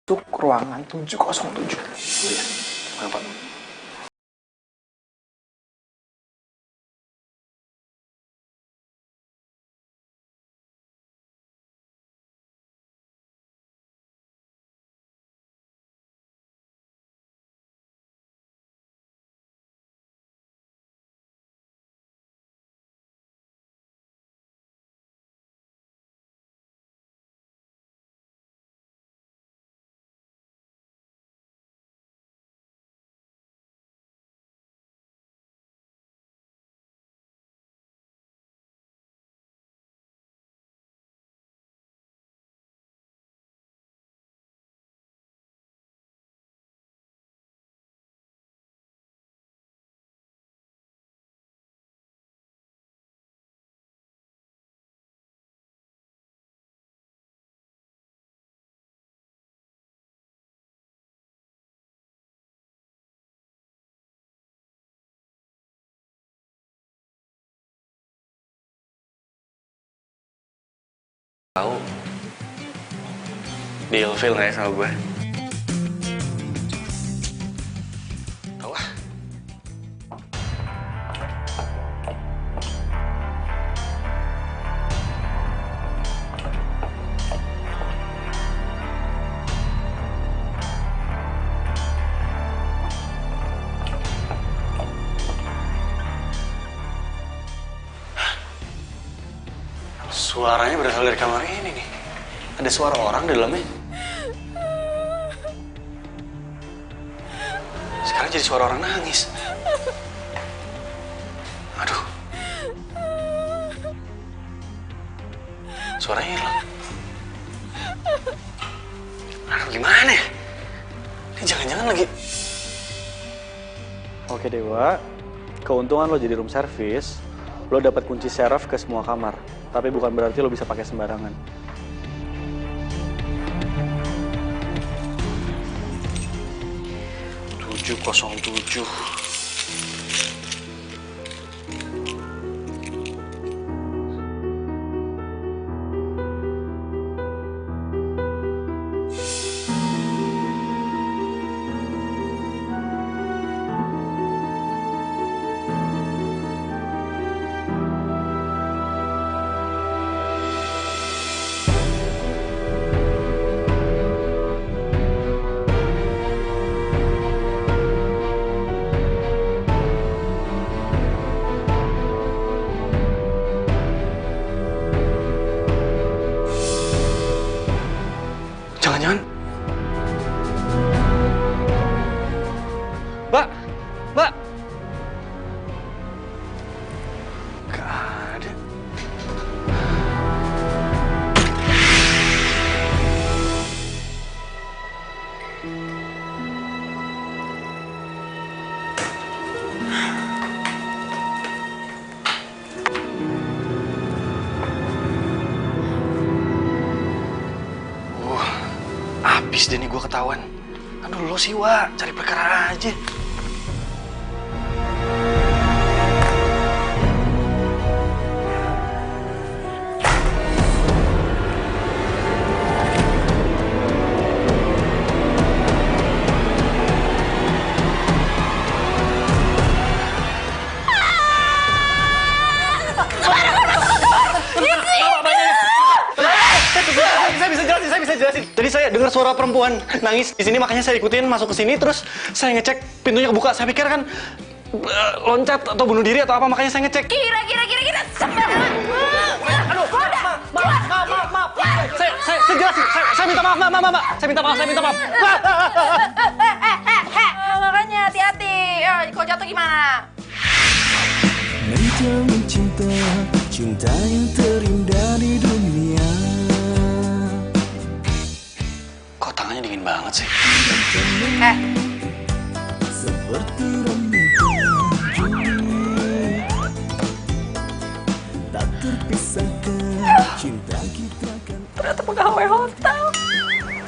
Masuk ruangan 707. Iya, kenapa? Tahu di ilfil nggak ya sama gue? Tahu ah. Suaranya berasal dari kamar ini nih. Ada suara orang di dalamnya. Sekarang jadi suara orang nangis. Aduh. Suaranya hilang. Aduh, gimana ya? Ini jangan-jangan lagi... Oke Dewa, keuntungan lo jadi room service, lo dapat kunci seraf ke semua kamar. Tapi bukan berarti lo bisa pakai sembarangan. Tujuh. Jangan-jangan... Mbak! Mbak! Gak ada. Habis deh nih gue ketahuan. Aduh lo sih Wak, cari perkara aja. Saya bisa jelasin. Tadi saya dengar suara perempuan nangis di sini, makanya saya ikutin masuk ke sini, terus saya ngecek pintunya kebuka. Saya pikir kan loncat atau bunuh diri atau apa, makanya saya ngecek. Kira sembarangan. Aduh, maaf. Saya jelasin. Saya minta maaf, Mbak. Saya minta maaf. Makanya hati-hati. Kalau jatuh gimana? Menjamin cinta yang terindah di dunia. Kok tangannya dingin banget sih? Seperti rambutan Juni, tak terpisahkan cinta kita kan. Ternyata pegawai hotel.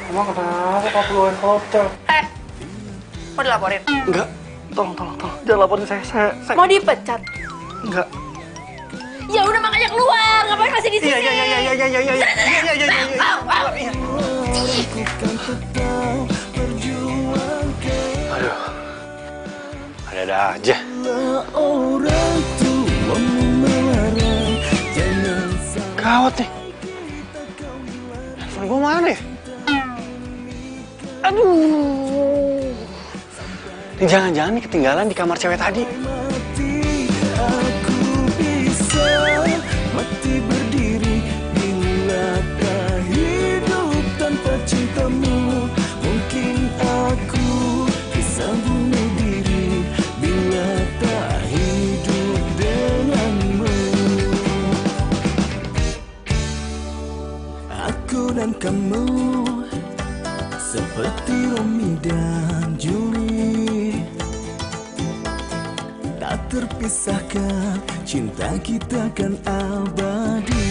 Emang kenapa kau pegawai hotel? Mau dilaporin? Enggak, tolong. Jangan laporin saya. Mau dipecat? Enggak. Ya udah makanya keluar. Ngapain masih di sini? Iya. ku kan tetap perjuangkan. Aduh, ada aja. Orang tuamu melarang, jangan sampai Gawat nih. Handphone gue mana ya? Aduh. Ini jangan-jangan nih ketinggalan di kamar cewek tadi. mati. Aku bisa mati berdiri bila tak hidup tanpa cintamu. Mungkin aku bisa bunuh diri bila tak hidup denganmu. Aku dan kamu seperti Romeo dan Julie, tak terpisahkan, cinta kita kan abadi.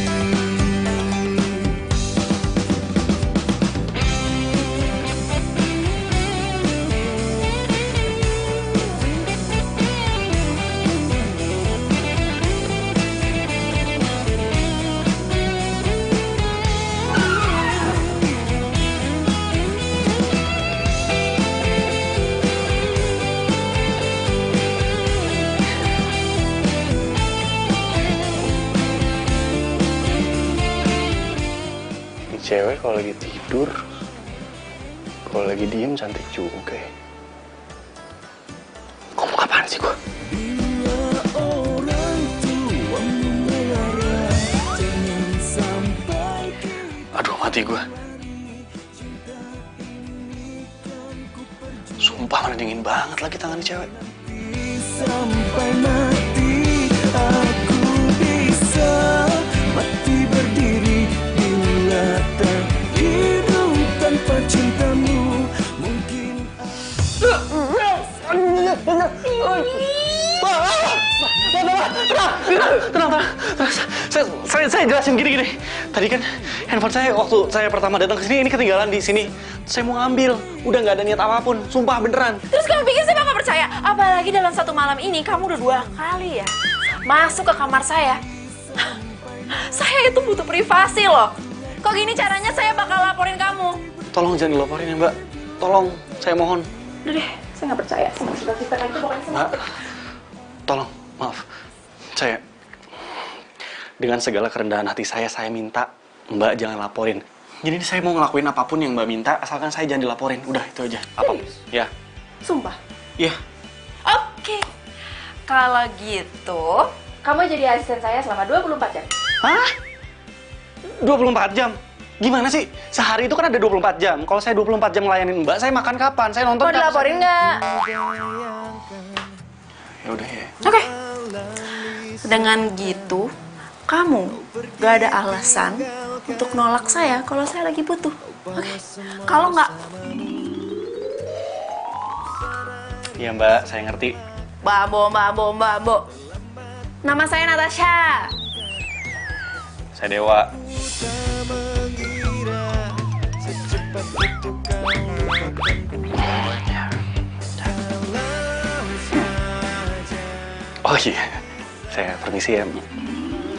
Ini cewek kalau lagi tidur, kalau lagi diem cantik juga ya. Ngomong apaan sih gua? Bila orang tuamu melarang, jangan sampai Aduh, mati gua. Sumpah mana dingin banget lagi tangan cewek. sampai mati. Aku bisa mati berdiri bila tak hidup tanpa cintamu. Mungkin Tenang. Saya jelasin gini. Tadi kan handphone saya waktu saya pertama datang ke sini ini ketinggalan di sini. Saya mau ngambil, udah nggak ada niat apapun. Sumpah beneran. Terus kamu pikir saya bakal percaya? Apalagi dalam satu malam ini kamu udah 2 kali ya masuk ke kamar saya. Saya itu butuh privasi loh. Kok gini caranya saya bakal laporin kamu. Tolong jangan dilaporin ya Mbak. Tolong, saya mohon. Udah deh, saya nggak percaya sama cerita kayak itu pokoknya. Mbak, tolong, maaf. Saya, dengan segala kerendahan hati saya minta Mbak jangan laporin. Jadi saya mau ngelakuin apapun yang Mbak minta, asalkan saya jangan dilaporin. Udah, itu aja. Apa? Ya. Sumpah. Iya. Oke. Kalau gitu, kamu jadi asisten saya selama 24 jam. Hah? 24 jam? Gimana sih? Sehari itu kan ada 24 jam. Kalau saya 24 jam ngelayanin Mbak, saya makan kapan? Saya nonton Mau dilaporin nggak? Ya udah ya. Oke. Dengan gitu, kamu gak ada alasan untuk nolak saya kalau saya lagi butuh. Oke. Kalau nggak, Iya Mbak, saya ngerti. Mbak Bo. Nama saya Natasha. Saya Dewa. Oh iya, saya permisi ya.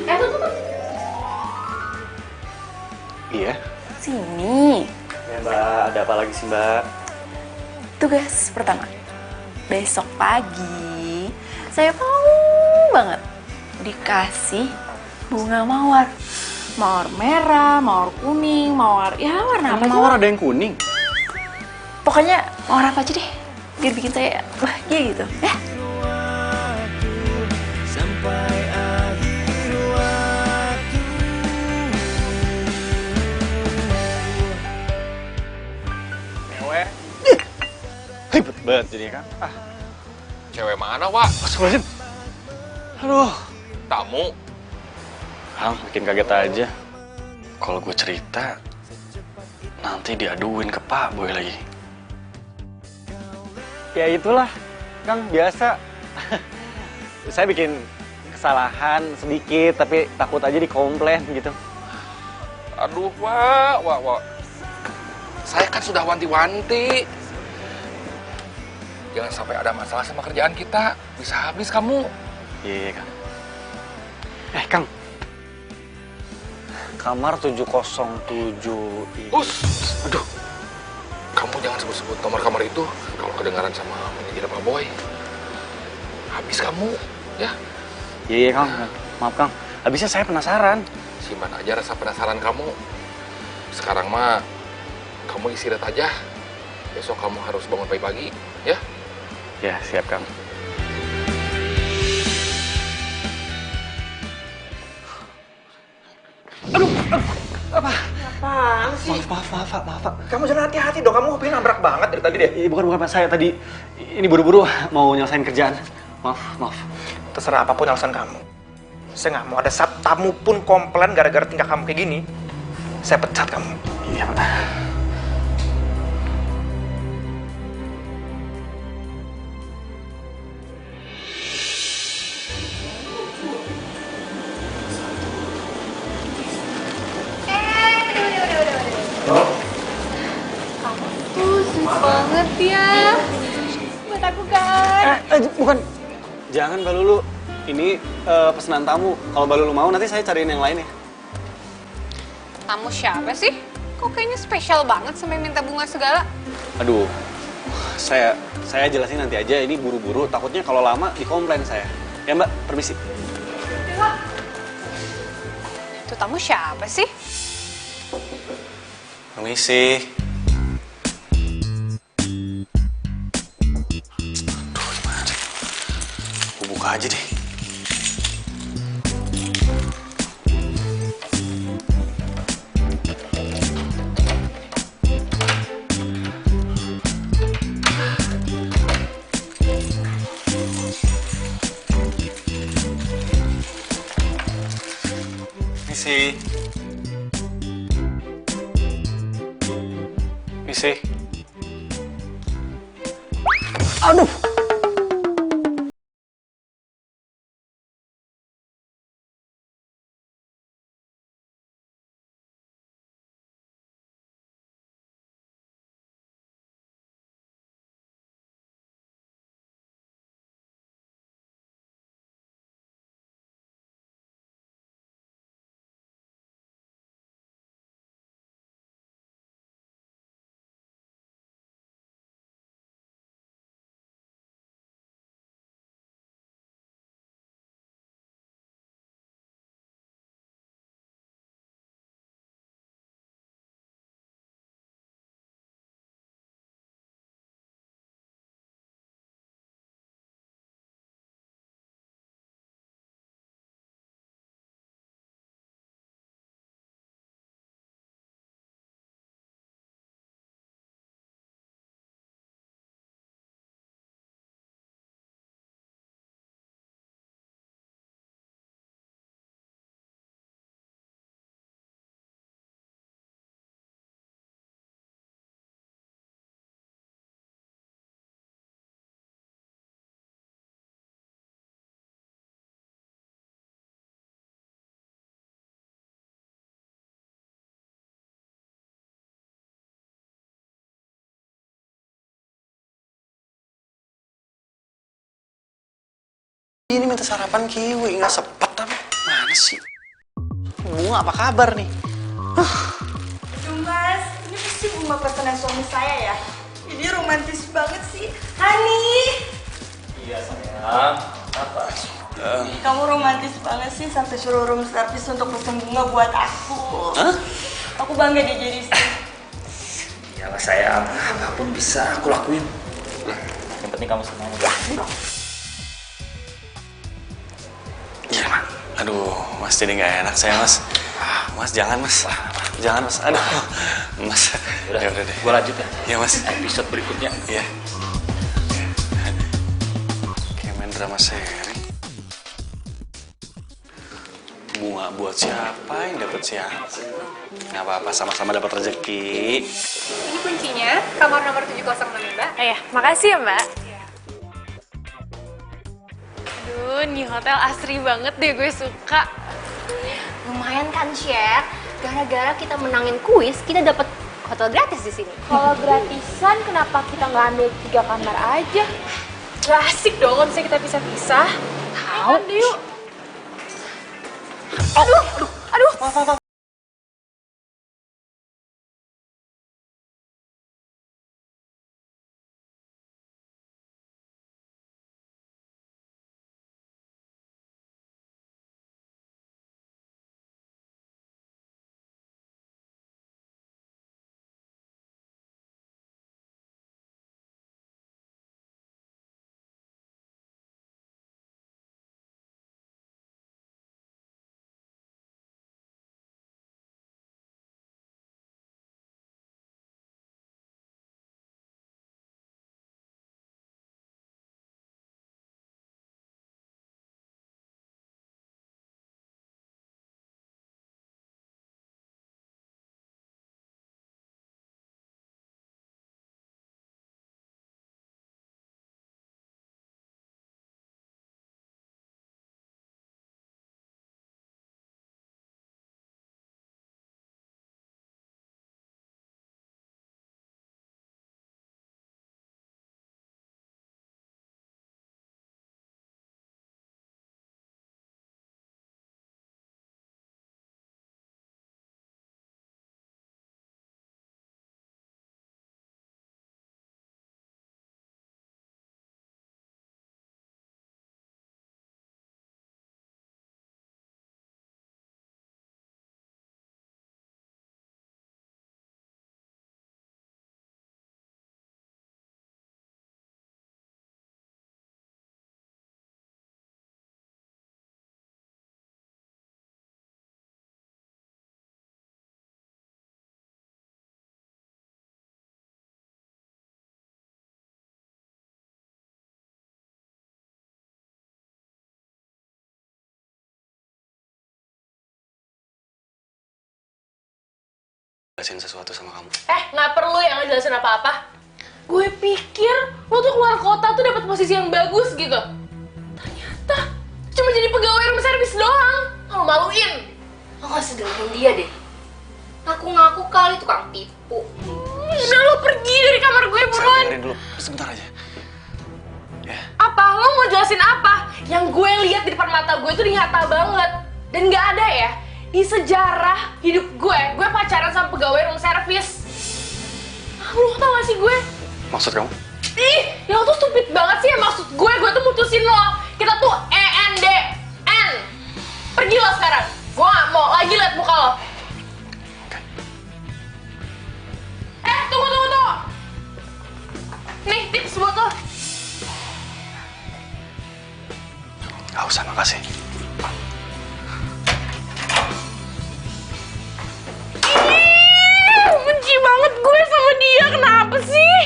Tunggu. Iya. Sini. Ya Mbak, ada apa lagi sih Mbak? Tugas pertama. Besok pagi, saya mau banget dikasih bunga mawar. Mawar merah, mawar kuning, mawar... Ya, warna apa aja. Mawar ada yang kuning. Pokoknya mawar apa aja deh. Biar bikin saya bahagia gitu. Ya. sampai akhir waktu. Cewek. Ribet banget jadi kan. Cewek mana, Wak? Astagfirullahaladzim. Aduh. Tamu? Kang, bikin kaget aja. Kalau gue cerita, nanti diaduin ke Pak Boy lagi. Ya itulah, Kang, biasa. Saya bikin kesalahan sedikit, tapi takut aja dikomplain gitu. Aduh, Wak. Saya kan sudah wanti-wanti. Jangan sampai ada masalah sama kerjaan kita. Bisa habis kamu. Iya, Kang. Kang. Kamar 707 ini. Us, aduh. Kamu jangan sebut-sebut nomor kamar itu. Kalau kedengaran sama manajer Pak Boy. Habis kamu, ya. Iya, Kang. Maaf, Kang. Habisnya saya penasaran. Simpan aja rasa penasaran kamu. Sekarang mah, kamu istirahat aja. Besok kamu harus bangun pagi-pagi, ya. Ya, siap, Kang. Apaan sih? Maaf. Kamu jangan hati-hati dong, kamu hobinya nabrak banget dari tadi deh. Bukan Pak. Saya tadi, ini buru-buru mau nyelesain kerjaan. Maaf. Terserah apapun alasan kamu. Saya nggak mau ada satu tamu pun komplain gara-gara tingkah kamu kayak gini. Saya pecat kamu. Iya, Pak. Kamu tuh sweet banget ya. Buat aku kan. Bukan. Jangan, Mbak Lulu. Ini pesanan tamu. Kalau Mbak Lulu mau, nanti saya cariin yang lain ya. Tamu siapa sih? Kok kayaknya spesial banget sampai minta bunga segala? Aduh, saya jelasin nanti aja. Ini buru-buru. Takutnya kalau lama dikomplain saya. Ya, Mbak, permisi. Itu tamu siapa sih? Permisi. Aduh, gimana? Aku buka aja deh. Misi. Aduh. Ini minta sarapan kiwi, nggak sepet tapi mana sih? Bunga apa kabar nih? Aduh mas, ini pasti bunga pesanan suami saya ya. Ini romantis banget sih. Hani! Iya sayang, apa? Kamu romantis banget sih sampai suruh room service untuk pesen bunga buat aku. Hah? Aku bangga deh jadi istri. Iyalah sayang, apapun bisa aku lakuin. Yang penting kamu senang ya. Iya, Mas. Aduh, Mas jadi nggak enak saya, Mas. Mas, jangan, Mas. Jangan, Mas. Aduh, Mas. Udah deh. Gua lanjut ya. Iya, Mas. Episode berikutnya. Iya. Kayak main drama seri. Bunga buat siapa yang dapat siapa? Nggak apa-apa, sama-sama dapat rezeki. Ini kuncinya, kamar nomor 706 ya, Mbak. Iya, makasih ya Mbak. Aduh, nih hotel asri banget deh, gue suka. Lumayan kan, Chef? Gara-gara kita menangin kuis, kita dapat hotel gratis di sini. Kalau gratisan, kenapa kita nggak ambil 3 kamar aja? Gak asik dong kalau misalnya kita pisah-pisah. Tahu? Yuk. Aduh. jelasin sesuatu sama kamu. Nggak perlu ya ngejelasin apa-apa. Gue pikir lo tuh keluar kota tuh dapat posisi yang bagus gitu. Ternyata cuma jadi pegawai room service doang. Lo maluin. Lo gak segampang dia deh. Ngaku-ngaku kali tukang tipu. Udah lo pergi dari kamar gue buruan. Dengerin dulu, sebentar aja. Ya. Apa? Lo mau jelasin apa? Yang gue lihat di depan mata gue tuh nyata banget. Dan nggak ada ya di sejarah hidup gue pacaran sama pegawai room service. Lo tau gak sih gue? Maksud kamu? Ih, ya lo tuh stupid banget sih ya. Maksud gue tuh mutusin lo. Kita tuh ENDN. Pergi lo sekarang. Gue gak mau lagi liat muka lo. Tunggu. Nih, tips buat lo. Gak usah, makasih. Benci banget gue sama dia. Kenapa sih?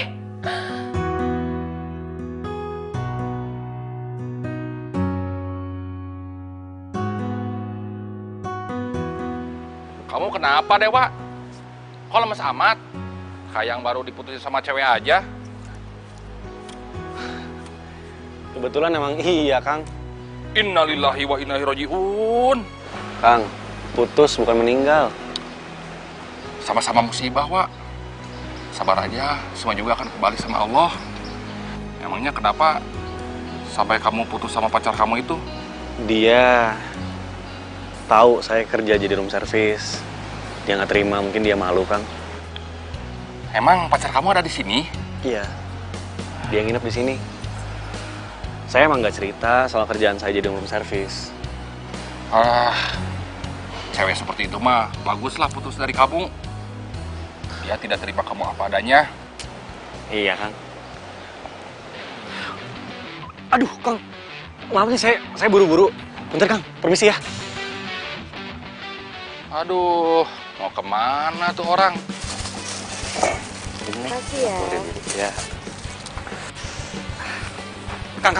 Kamu kenapa, Dewa? Kok lemes amat? Kayak yang baru diputusin sama cewek aja. Kebetulan emang iya, Kang. Innalillahi wa inna ilaihi raji'un. Kang, putus bukan meninggal. Sama-sama musibah, Wak. Sabar aja, semua juga akan kembali sama Allah. Emangnya kenapa sampai kamu putus sama pacar kamu itu? Dia tahu saya kerja jadi room service. Dia nggak terima, mungkin dia malu, Kang. Emang pacar kamu ada di sini? Iya, dia nginep di sini. Saya emang nggak cerita soal kerjaan saya jadi room service. Cewek seperti itu mah baguslah putus dari kamu. Dia tidak terima kamu apa adanya. Iya, Kang. Aduh, Kang. Maaf nih, saya buru-buru. Bentar, Kang. Permisi ya. Aduh, mau kemana tuh orang? Terima kasih ya. Ya. Kang.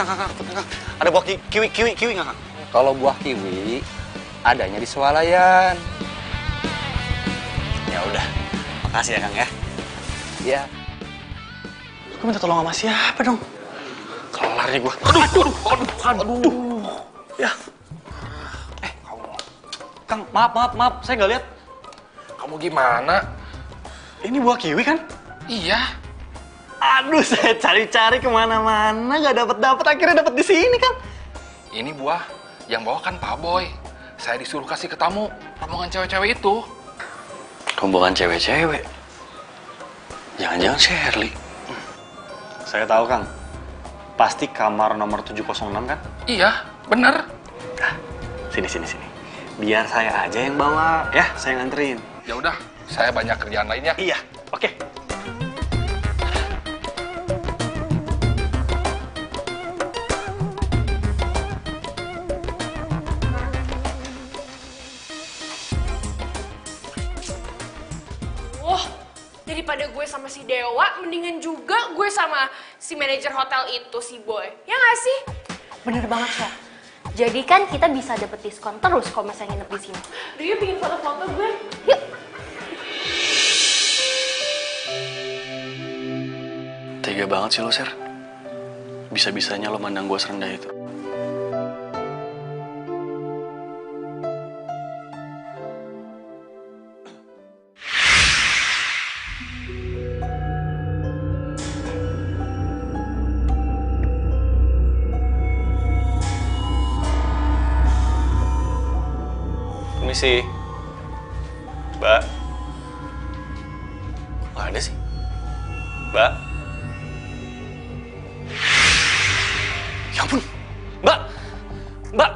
Ada buah kiwi nggak, Kang? Kalau buah kiwi adanya di swalayan. Ya udah. Makasih ya, Kang ya. Ya. Gue minta tolong sama siapa dong? Kelar nih gue. Aduh. Ya. Kang, maaf. Saya nggak lihat. Kamu gimana? Ini buah kiwi kan? Iya. Aduh, saya cari-cari kemana-mana nggak dapet. Akhirnya dapet di sini, Kang. Ini buah yang bawa kan Pak Boy. Saya disuruh kasih ke tamu rombongan cewek-cewek itu. Rombongan cewek-cewek? Jangan-jangan Shirley. Saya tahu, Kang. Pasti kamar nomor 706 kan? Iya, bener. Nah, sini. Biar saya aja yang bawa, ya, saya nganterin. Ya udah, saya banyak kerjaan lainnya. Iya, oke. Daripada gue sama si Dewa, mendingan juga gue sama si manajer hotel itu, si Boy. Ya nggak sih? Bener banget, Chef. Jadi kan kita bisa dapet diskon terus kalau misalnya nginep di sini. Dia bikin foto-foto gue. Yuk. Tega banget sih lo, Ser. Bisa-bisanya lo mandang gue serendah itu. Permisi. Mbak. Nggak ada sih. Mbak. Ya ampun. Mbak. Mbak.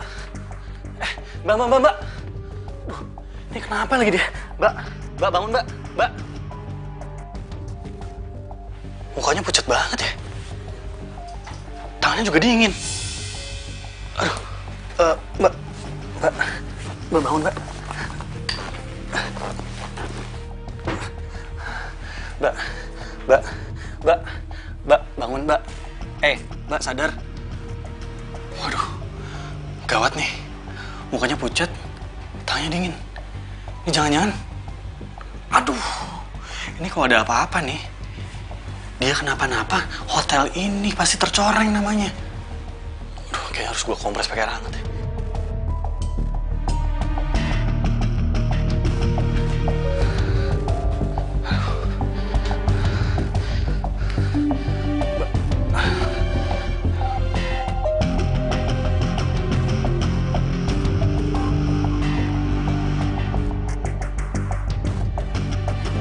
Mbak. Duh, ini kenapa lagi dia? Mbak bangun, Mbak. Mbak. Mukanya pucat banget ya. Tangannya juga dingin. Aduh. Mbak bangun, Mbak. Mbak, bangun, Mbak. Mbak, sadar. Waduh, gawat nih. Mukanya pucat, tangannya dingin. Ini jangan-jangan. Aduh. Ini kok ada apa-apa nih? Dia kenapa-napa, hotel ini pasti tercoreng namanya. Aduh, kayaknya harus gue kompres pakai air hangat ya.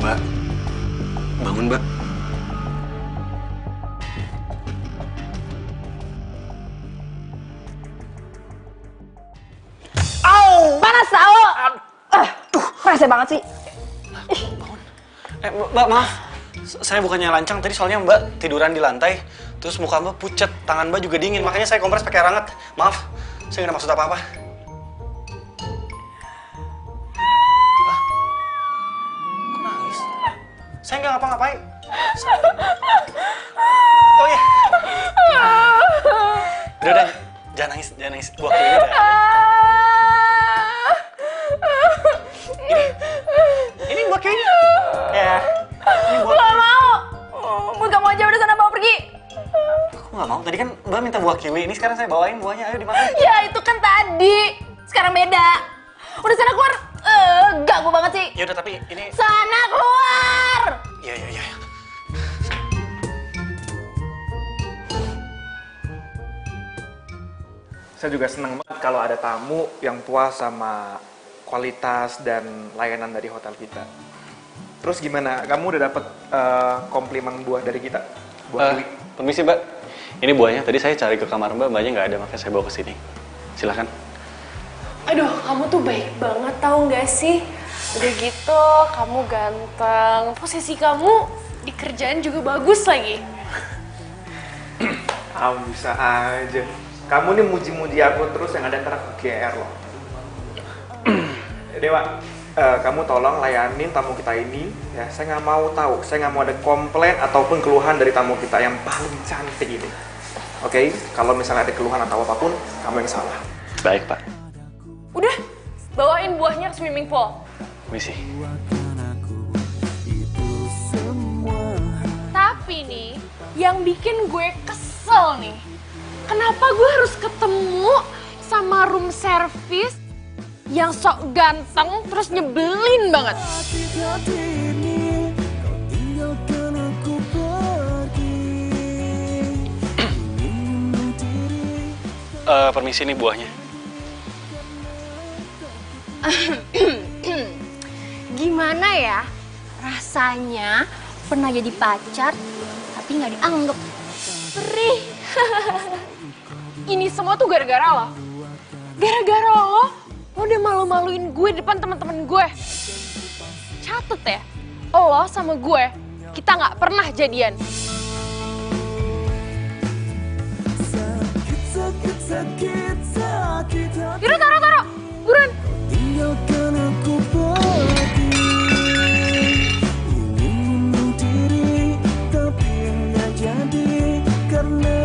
Mbak, bangun Mbak. Panas tau! Rese banget sih. Bangun. Mbak, maaf. Saya bukannya lancang tadi, soalnya Mbak tiduran di lantai. Terus muka Mbak pucet, tangan Mbak juga dingin. Makanya saya kompres pakai air hangat. Maaf, saya nggak ada maksud apa-apa. Hah? Kok nangis? Saya nggak ngapa-ngapain. Oh iya. Udah, jangan nangis, jangan nangis. Gua akuin aja. Ini buat Kayaknya. Ya. Ini buat. Gak mau. Buat kamu aja udah sana bawa pergi. Aku nggak mau. Tadi kan Mbak minta buah kiwi. Ini sekarang saya bawain buahnya. Ayo dimakan. Ya itu kan tadi. Sekarang beda. Udah sana keluar. Ganggu banget sih. Ya udah, tapi ini. Sana keluar. Iya. Saya juga senang banget kalau ada tamu yang puas sama kualitas dan layanan dari hotel kita. Terus gimana? Kamu udah dapet komplimen buah dari kita? Buah kiwi? Permisi Mbak. Ini buahnya. Tadi saya cari ke kamar Mbak, Mbaknya nggak ada, makanya saya bawa ke sini. Silakan. Aduh, kamu tuh baik banget tau gak sih? Udah gitu, kamu ganteng. Posisi kamu di kerjaan juga bagus lagi. Kamu bisa aja. Kamu nih muji-muji aku terus, yang ada ntar aku GR loh. Dewa, kamu tolong layanin tamu kita ini. Ya, saya nggak mau tahu. Saya nggak mau ada komplain ataupun keluhan dari tamu kita yang paling cantik ini. Oke? Kalau misalnya ada keluhan atau apapun, kamu yang salah. Baik Pak. Udah, bawain buahnya ke swimming pool. Permisi. Tapi nih, yang bikin gue kesel nih, kenapa gue harus ketemu sama room service yang sok ganteng terus nyebelin banget? Permisi nih buahnya. Gimana ya rasanya pernah jadi pacar tapi nggak dianggap? Perih. Ini semua tuh gara-gara lo. Gara-gara lo udah malu-maluin gue depan teman-teman gue. Catet ya, lo sama gue, kita nggak pernah jadian. Yaudah taruh, buruan. Tinggalkan aku pergi, ingin bunuh diri tapi nggak jadi karena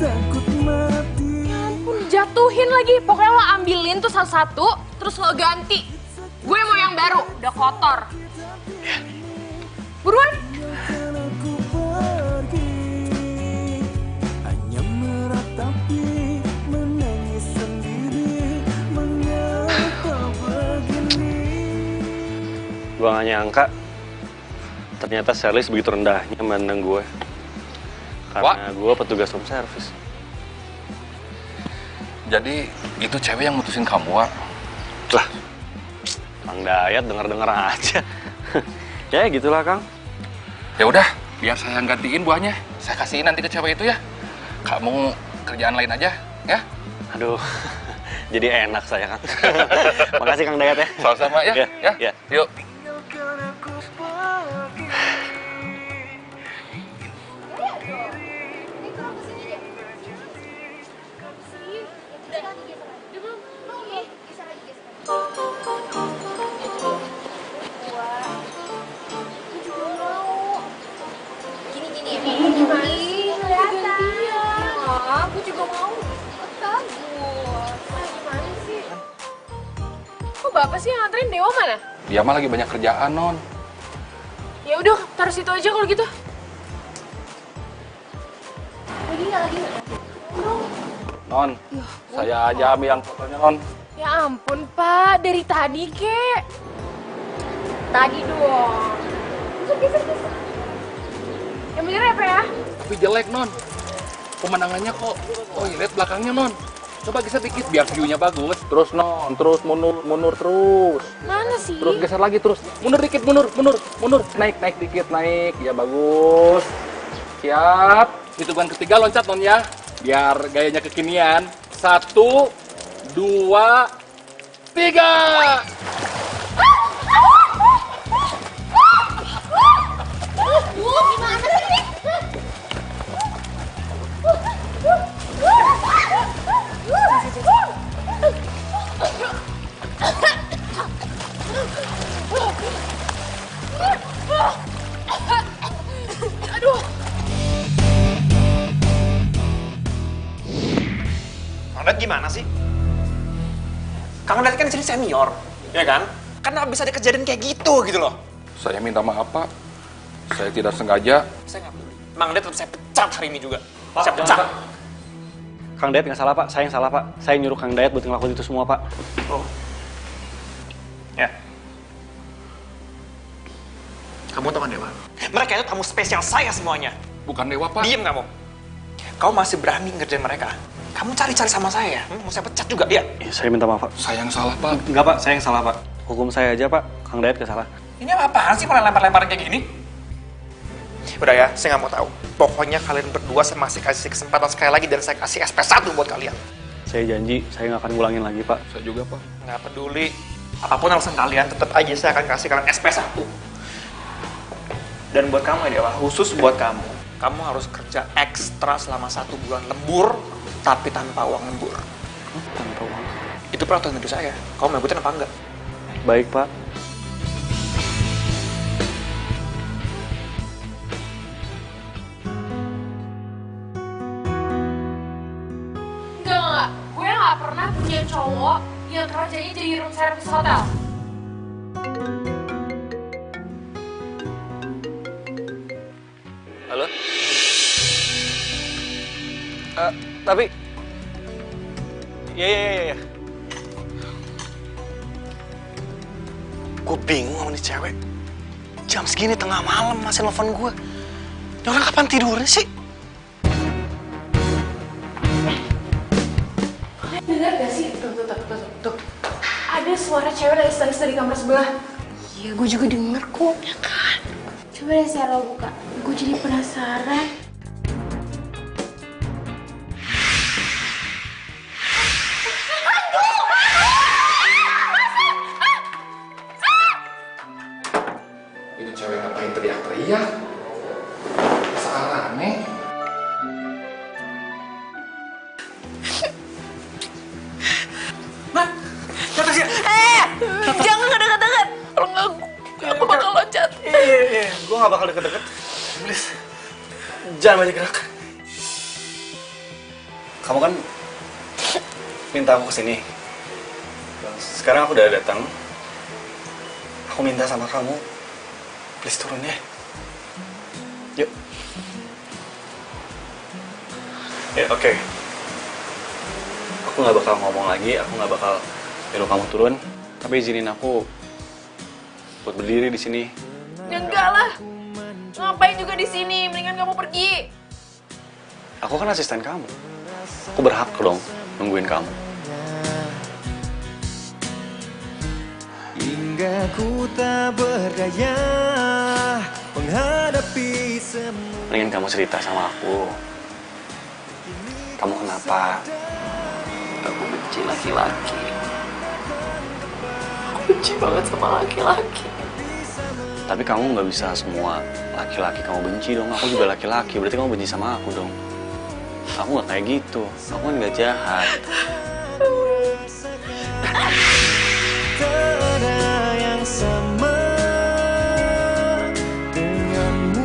takut mati. Ya ampun, jatuhin lagi. Pokoknya lo ambilin tuh satu-satu, terus lo ganti. Gue mau yang baru, udah kotor. Buruan. Aku pergi, hanya meratapi, menangis sendiri, mengapa begini. Gue gak nyangka ternyata Charles begitu rendahnya memandang gue. Karena gue petugas room service. Jadi itu cewek yang mutusin kamu, Wak? Lah, Kang Dayat denger-denger aja. Ya gitulah Kang. Ya udah, biar saya yang gantiin buahnya. Saya kasihin nanti ke cewek itu ya. Kamu kerjaan lain aja, ya? Aduh, jadi enak saya Kang. Makasih Kang Dayat ya. Sama-sama ya, ya. Yuk. Aku juga mau bagus. Gimana sih? Kok Bapak sih yang nganterin Dewa mana? Dia mah lagi banyak kerjaan, Non. Ya udah, taruh situ aja kalau gitu. Lagi nggak? Non, saya aja ambil yang fotonya, Non. Ya ampun, Pak. Dari tadi, kek. Tadi dong. Geser. Yang bener ya, Pak ya? Tapi jelek, Non. Pemandangannya kok. Oh, lihat belakangnya, Non. Coba geser dikit biar view-nya bagus. Terus, Non. Terus mundur terus. Mana sih? Terus geser lagi terus. Mundur dikit, mundur. Naik dikit, naik. Ya bagus. Siap. Hitungan ketiga loncat, Non ya. Biar gayanya kekinian. 1, 2, 3. Gimana sih? Aduh. Kang Dayat gimana sih? Kang Dayat kan di sini senior, ya kan? Karena bisa dikejadian kayak gitu loh. Saya minta maaf, Pak. Saya tidak sengaja. Saya nggak peduli. Mang Dayat tetap saya pecat hari ini juga. Saya pecat. Kang Dayat nggak salah, Pak. Saya yang salah, Pak. Saya nyuruh Kang Dayat buat ngelakuin itu semua, Pak. Oh. Ya. Kamu tahu kan Dewa? Mereka itu tamu spesial saya semuanya. Bukan Dewa, Pak. Diem kamu. Kamu masih berani ngerjain mereka. Kamu cari-cari sama saya. Mau saya pecat juga, ya? Saya minta maaf, Pak. Saya yang salah, Pak. Enggak, Pak. Saya yang salah, Pak. Hukum saya aja, Pak. Kang Dayat nggak salah. Ini apa-apaan sih malah lempar-lemparan kayak gini? Udah ya, saya nggak mau tahu. Pokoknya kalian berdua saya masih kasih kesempatan sekali lagi dan saya kasih SP1 buat kalian. Saya janji, saya nggak akan ngulangin lagi, Pak. Saya juga, Pak. Nggak peduli. Apapun alasan kalian, tetap aja saya akan kasih kalian SP1. Dan buat kamu ya Dewa, khusus buat kamu. Kamu harus kerja ekstra selama 1 bulan lembur, tapi tanpa uang lembur. Tanpa uang. Itu peraturan dari saya. Kamu mau ikutin apa enggak? Baik, Pak. Enggak. Gue nggak pernah punya cowok yang kerjanya jadi room service hotel. Halo? Tapi... Iya. Gue bingung sama nih cewek. Jam segini tengah malam masih nelfon gue. Ini orang kapan tidurnya sih? Dengar gak sih? Tuh. Ada suara cewek lagi nangis dari kamar sebelah. Iya, gue juga denger kok. Ya kan? Coba deh Sarah buka. Gue jadi penasaran. Itu cewek ngapain teriak-teriak? Salah aneh. Jangan deket-deket. Kalau nggak, aku bakal loncat. Iya. Gue gak bakal deket-deket. Please. Jangan banyak gerak. Kamu kan minta aku kesini. Sekarang aku udah datang. Aku minta sama kamu. Please turun ya. Yuk. Ya, oke. Aku gak bakal ngomong lagi. Aku gak bakal nyuruh kamu turun. Tapi izinin aku buat berdiri di sini. Ya enggak lah. Ngapain juga di sini? Mendingan kamu pergi. Aku kan asisten kamu. Aku berhak dong nungguin kamu. Hingga ku tak berdaya menghadapi semua. Mendingan kamu cerita sama aku. Kamu kenapa? Aku benci laki-laki. Aku benci banget sama laki-laki. Tapi kamu nggak bisa semua laki-laki kamu benci dong. Aku juga laki-laki, berarti kamu benci sama aku dong. Aku nggak kayak gitu. Aku kan nggak jahat. Tiada yang sama denganmu.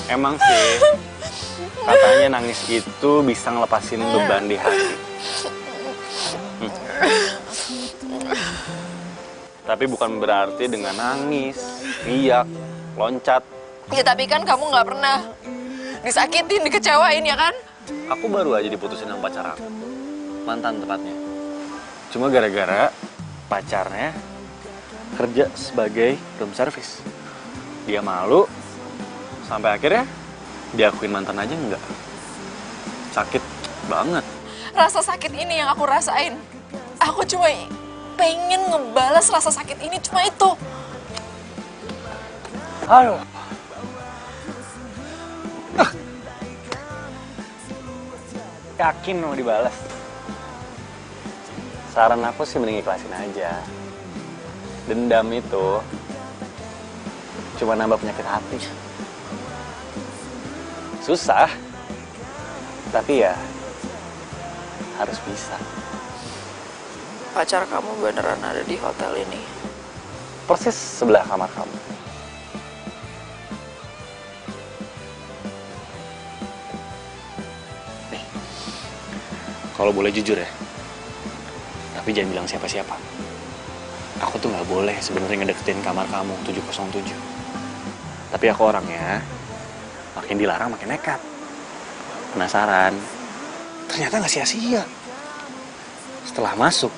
Emang sih, katanya nangis itu bisa ngelepasin beban di hati. Tapi bukan berarti dengan nangis, riak, loncat. Ya tapi kan kamu nggak pernah disakitin, dikecewain ya kan? Aku baru aja diputusin sama pacar aku. Mantan tepatnya. Cuma gara-gara pacarnya kerja sebagai room service. Dia malu, sampai akhirnya diakuin mantan aja enggak. Sakit banget. Rasa sakit ini yang aku rasain. Aku cuma pengen ngebalas rasa sakit ini, cuma itu. Aduh. Yakin mau dibalas? Saran aku sih mending ikhlasin aja. Dendam itu cuma nambah penyakit hati. Susah, tapi ya harus bisa. Pacar kamu beneran ada di hotel ini? Persis sebelah kamar kamu. Nih, kalau boleh jujur ya, tapi jangan bilang siapa-siapa. Aku tuh nggak boleh sebenarnya ngedeketin kamar kamu 707. Tapi aku orangnya makin dilarang makin nekat. Penasaran, ternyata nggak sia-sia. Setelah masuk,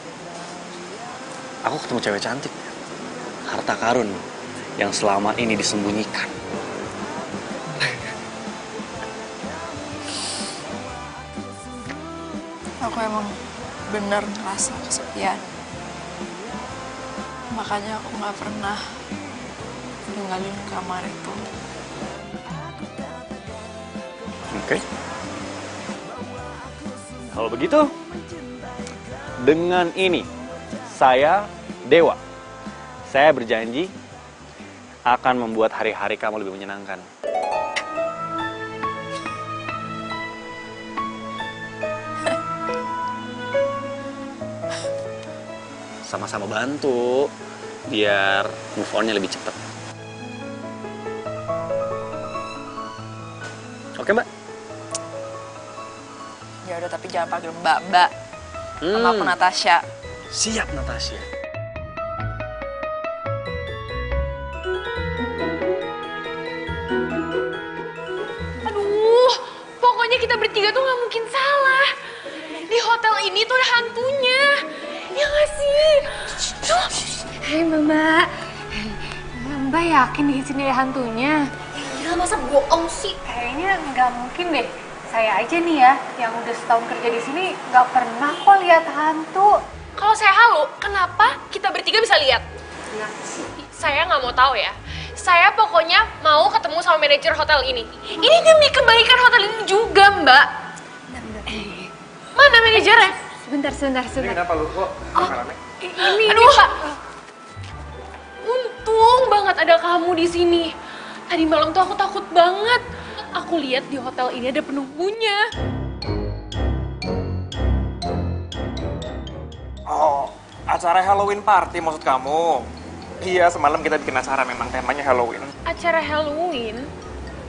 aku ketemu cewek cantik. Harta karun yang selama ini disembunyikan. Aku emang bener ngerasa kesepian. Makanya aku nggak pernah ninggalin kamar itu. Oke. Kalau begitu, dengan ini saya Dewa. Saya berjanji akan membuat hari-hari kamu lebih menyenangkan. Sama-sama bantu biar move on-nya lebih cepat. Oke, Mbak? Ya udah, tapi jangan panggil Mbak. Nama aku Natasha. Siap, Natasha. Aduh, pokoknya kita bertiga tuh nggak mungkin salah. Di hotel ini tuh ada hantunya. Ya nggak sih? Hei Mbak, Mbak yakin di sini ada hantunya? Ya masa bohong sih? Kayaknya nggak mungkin deh. Saya aja nih ya, yang udah setahun kerja di sini nggak pernah kok lihat hantu. Kalau saya halu, kenapa kita bertiga bisa lihat? Saya nggak mau tahu ya. Saya pokoknya mau ketemu sama manajer hotel ini. Ini demi kebaikan hotel ini juga, Mbak. Mana manajernya? Sebentar. Ini kenapa lu kok? Ini Pak. Untung banget ada kamu di sini. Tadi malam tuh aku takut banget. Aku lihat di hotel ini ada penunggunya. Oh, acara Halloween party maksud kamu? Iya, semalam kita bikin acara, memang temanya Halloween. Acara Halloween?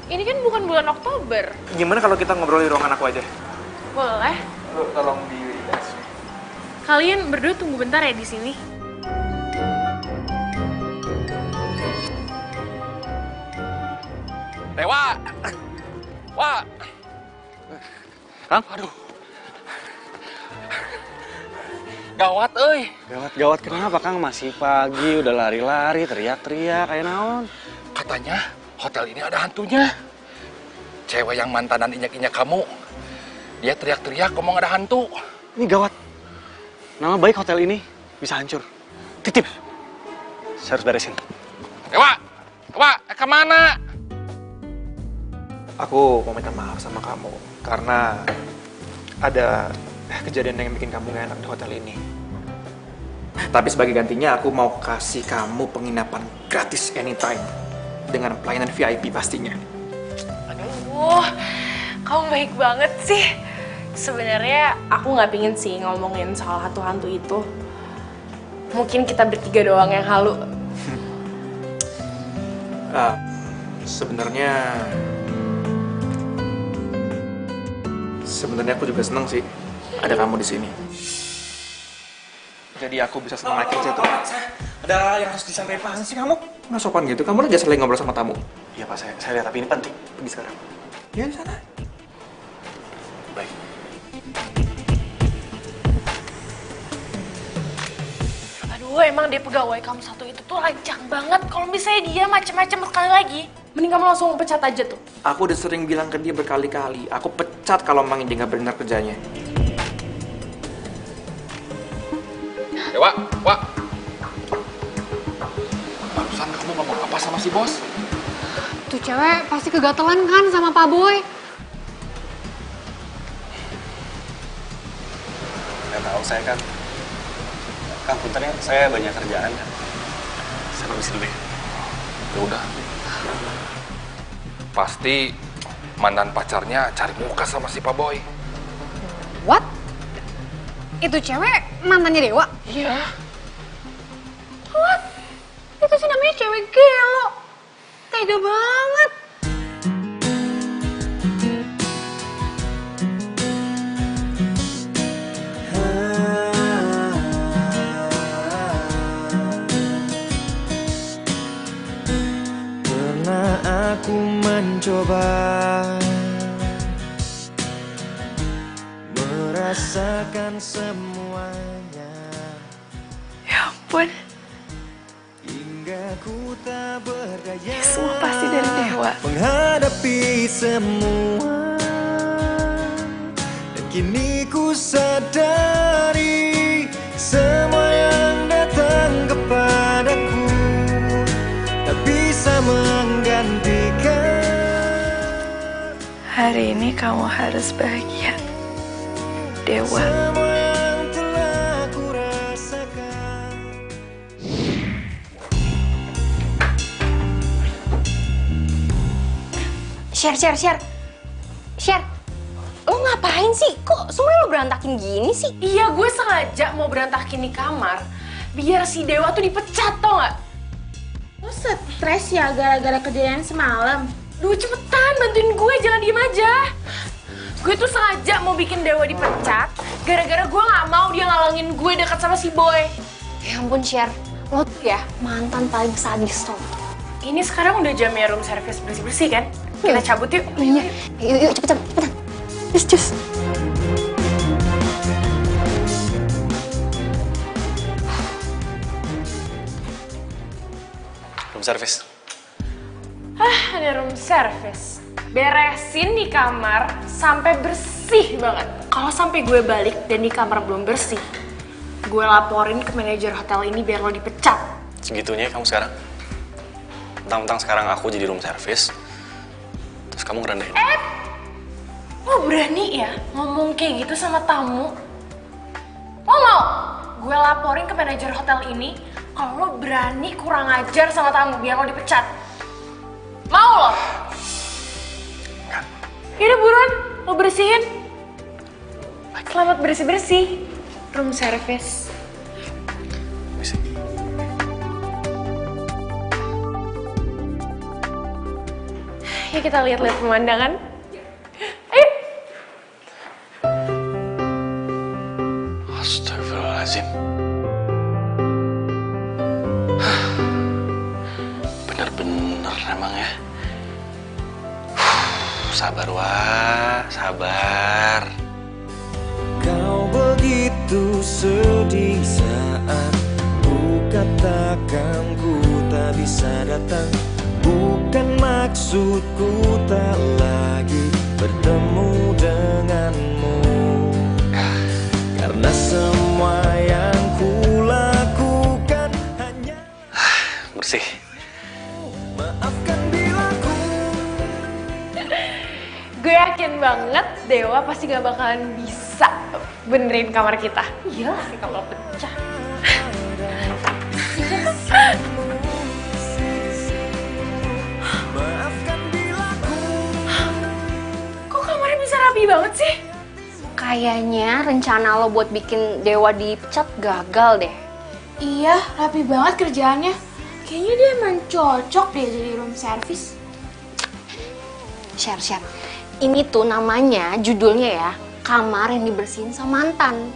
Ini kan bukan bulan Oktober. Gimana kalau kita ngobrol di ruangan aku aja? Boleh. Lu tolong di desk. Kalian berdua tunggu bentar ya di sini. Dewa! Wah! Kang, aduh. Gawat, euy. Gawat kenapa, Kang? Masih pagi, udah lari-lari, teriak-teriak, kayak naon. Katanya hotel ini ada hantunya. Cewek yang mantanan injak-injak kamu, dia teriak-teriak ngomong ada hantu. Ini gawat. Nama baik hotel ini bisa hancur. Titip. Saya harus beresin. Dewa! Kemana? Aku mau minta maaf sama kamu karena ada kejadian yang bikin kamu gak enak di hotel ini. Tapi sebagai gantinya aku mau kasih kamu penginapan gratis anytime dengan pelayanan VIP pastinya. Aduh, kamu baik banget sih. Sebenarnya aku nggak pingin sih ngomongin soal hantu-hantu itu. Mungkin kita bertiga doang yang halu. Sebenarnya aku juga seneng sih ada kamu di sini. Jadi aku bisa senang lagi aja tuh. Ada yang harus disampaikan sih kamu? Nggak sopan gitu. Kamu lagi sering ngobrol sama tamu. Iya Pak, saya lihat, tapi ini penting. Pergi sekarang. Ya di sana. Baik. Aduh, emang deh pegawai kamu satu itu tuh lancang banget. Kalau misalnya dia macam-macam sekali lagi, mending kamu langsung pecat aja tuh. Aku udah sering bilang ke dia berkali-kali. Aku pecat kalau Mang Indi nggak benar kerjanya. Wak. Barusan kamu ngomong apa sama si bos? Tuh cewek pasti kegatelan kan sama Pak Boy. Nggak tahu, saya kan Kang punten ya, saya banyak kerjaan kan. Saya permisi dulu ya. Ya udah. Pasti mantan pacarnya cari muka sama si Pak Boy. What? Itu cewek mantannya Dewa? Iya. What? Itu sih namanya cewek gelo. Tega banget. Pernah aku mencoba merasakan semuanya. Ya ampun, Hingga ku tak berdaya semua pasti dari Dewa. menghadapi semua. Dan kini ku sadari semua yang datang kepadaku tak bisa menggantikan. Hari ini kamu harus bahagia, Dewa. Semua yang telah ku rasakan. Share. Lo ngapain sih? Kok semuanya lo berantakin gini sih? Iya, gue sengaja mau berantakin di kamar biar si Dewa tuh dipecat, tau gak? Lo stres ya gara-gara kejadian semalam? Duh, cepetan bantuin gue, jangan diem aja. Gue tuh sengaja mau bikin Dewa dipecat gara-gara gue gak mau dia ngalangin gue dekat sama si Boy. Ya ampun, Share. Lo tuh ya mantan paling sadis tuh. Ini sekarang udah jamnya room service bersih-bersih kan? Kita cabut yuk. Iya. Yuk, cepetan. Cus. Room service. Ada room service. Beresin di kamar sampai bersih banget. Kalau sampai gue balik dan di kamar belum bersih, gue laporin ke manajer hotel ini biar lo dipecat. Segitunya kamu sekarang? Mentang-mentang sekarang aku jadi room service, terus kamu ngerendahin. Lo berani ya ngomong kayak gitu sama tamu? Lo mau gue laporin ke manajer hotel ini kalau lo berani kurang ajar sama tamu biar lo dipecat? Mau lo? Enggak. Yaudah buruan, lo bersihin. Selamat bersih-bersih, room service. Bisa. Ya kita lihat-lihat pemandangan. Ayo. Astagfirullahaladzim. Bener-bener emang ya. Sabar, Wak. Sabar. Kau begitu sedih saat ku katakan ku tak bisa datang. Bukan maksudku tak lagi bertemu denganmu, karena semua yang ku lakukan hanya Bersih. maafkan bila ku. Gue yakin banget Dewa pasti gak bakalan bisa benerin kamar kita. Iyalah kalau pecah. Kok kamarnya bisa rapi banget sih? Kayaknya rencana lo buat bikin Dewa dipecat gagal deh. Iya, rapi banget kerjaannya. Kayaknya dia emang cocok deh jadi room service. Share. Ini tuh namanya, judulnya ya, kamar yang dibersihin sama mantan.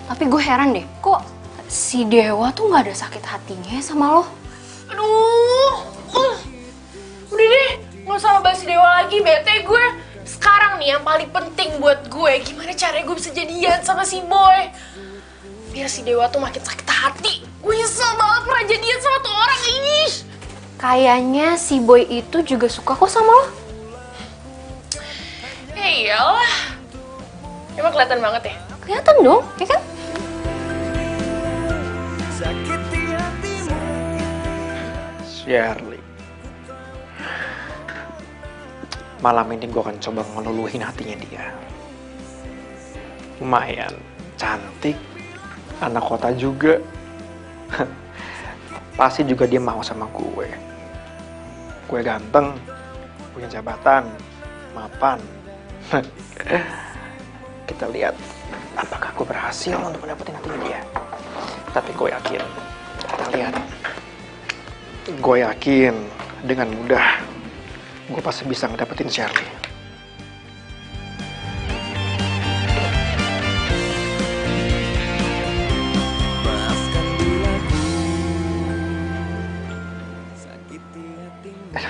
Tapi gue heran deh, kok si Dewa tuh gak ada sakit hatinya ya sama lo? Aduh, udah deh, gak usah bahas si Dewa lagi, bete gue. Sekarang nih yang paling penting buat gue, gimana caranya gue bisa jadian sama si Boy. Biar si Dewa tuh makin sakit hati. Gue nyesel banget pernah jadian sama tuh orang, ih. Kayaknya si Boy itu juga suka kok sama lo. Iyalah. Emang kelihatan banget ya? Kelihatan dong, ya kan? Shirley, malam ini gue akan coba ngeluluhin hatinya dia. Lumayan cantik, anak kota juga. Pasti juga dia mau sama gue. Gue ganteng, punya jabatan, mapan. Kita lihat apakah gue berhasil untuk mendapatin hatinya dia. Tapi gue yakin, kita lihat. Gue yakin dengan mudah gue pasti bisa ngedapetin Shirley.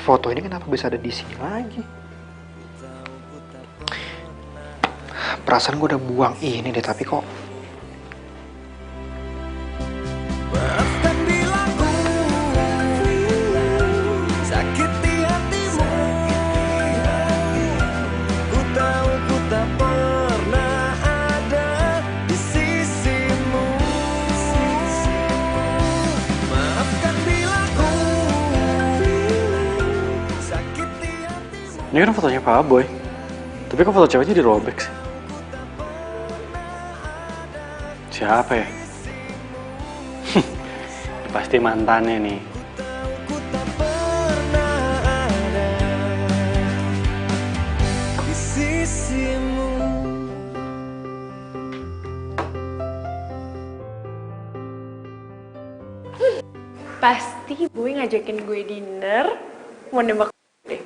Foto ini kenapa bisa ada di sini lagi? Perasaan gue udah buang ini deh, tapi kok ini kan fotonya Pak Boy. Tapi kok foto ceweknya dirobek sih? Siapa ya? Pasti mantannya nih. Pasti Boy ngajakin gue dinner, mau nembak deh.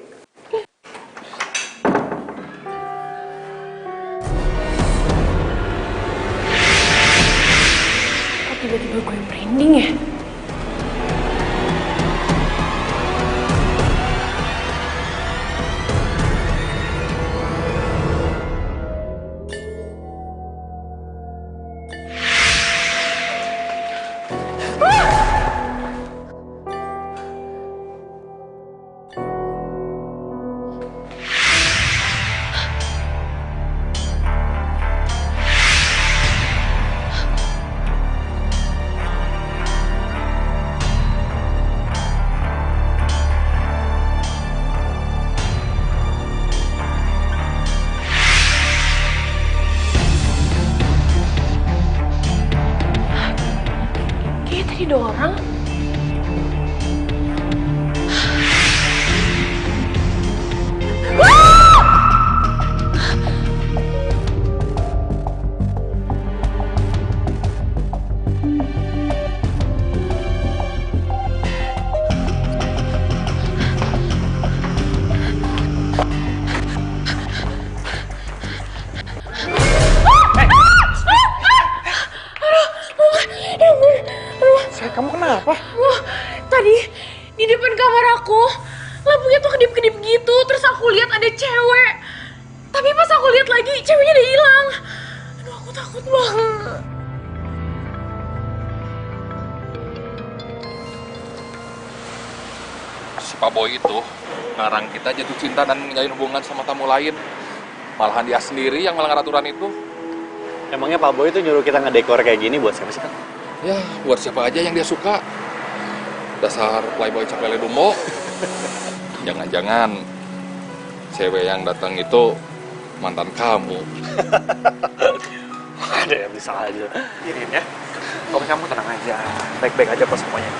Kok tiba-tiba gue branding ya? Ada orang. Kamu kenapa? Tadi di depan kamar aku lampunya tuh kedip-kedip gitu, terus aku lihat ada cewek. Tapi pas aku lihat lagi ceweknya udah hilang. Aduh, aku takut banget. Si Pak Boy itu ngarang kita jatuh cinta dan menjalin hubungan sama tamu lain. Malahan dia sendiri yang melanggar aturan itu. Emangnya Pak Boy itu nyuruh kita ngedekor kayak gini buat siapa sih, Kang? Ya, buat siapa aja yang dia suka. Dasar playboy caplele dumbo. Jangan-jangan cewek yang datang itu mantan kamu. Ada yang bisa aja. Irin ya, pokoknya kamu tenang aja. Baik-baik aja kok semuanya.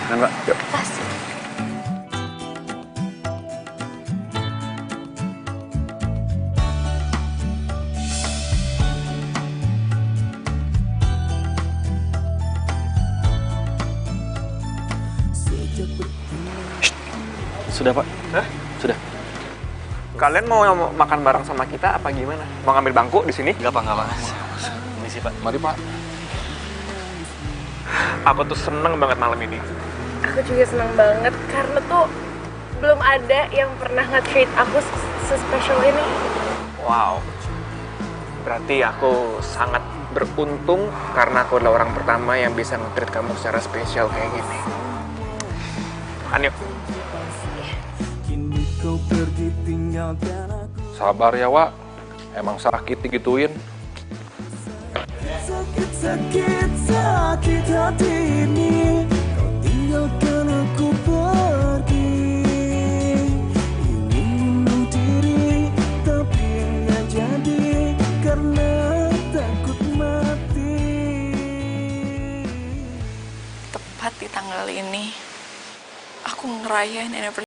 Kan, Pak? Yuk. Pasti. Sudah, Pak. Hah? Sudah. Kalian mau makan bareng sama kita apa gimana? Mau ngambil bangku di sini? Enggak, Pak, enggak, Pak. Misi, Pak. Mari, Pak. Aku tuh seneng banget malam ini. Aku juga senang banget karena tuh belum ada yang pernah nge-treat aku se-special ini. Wow. Berarti aku sangat beruntung karena aku adalah orang pertama yang bisa nge-treat kamu secara spesial kayak gini. Makan yuk. Sabar ya, Wak. Emang sakit digituin. Sakit hati ini, kau tinggalkan aku pergi. Ingin bunuh diri, tapi nggak jadi karena takut mati. Tepat di tanggal ini, aku ngerayain anniversary.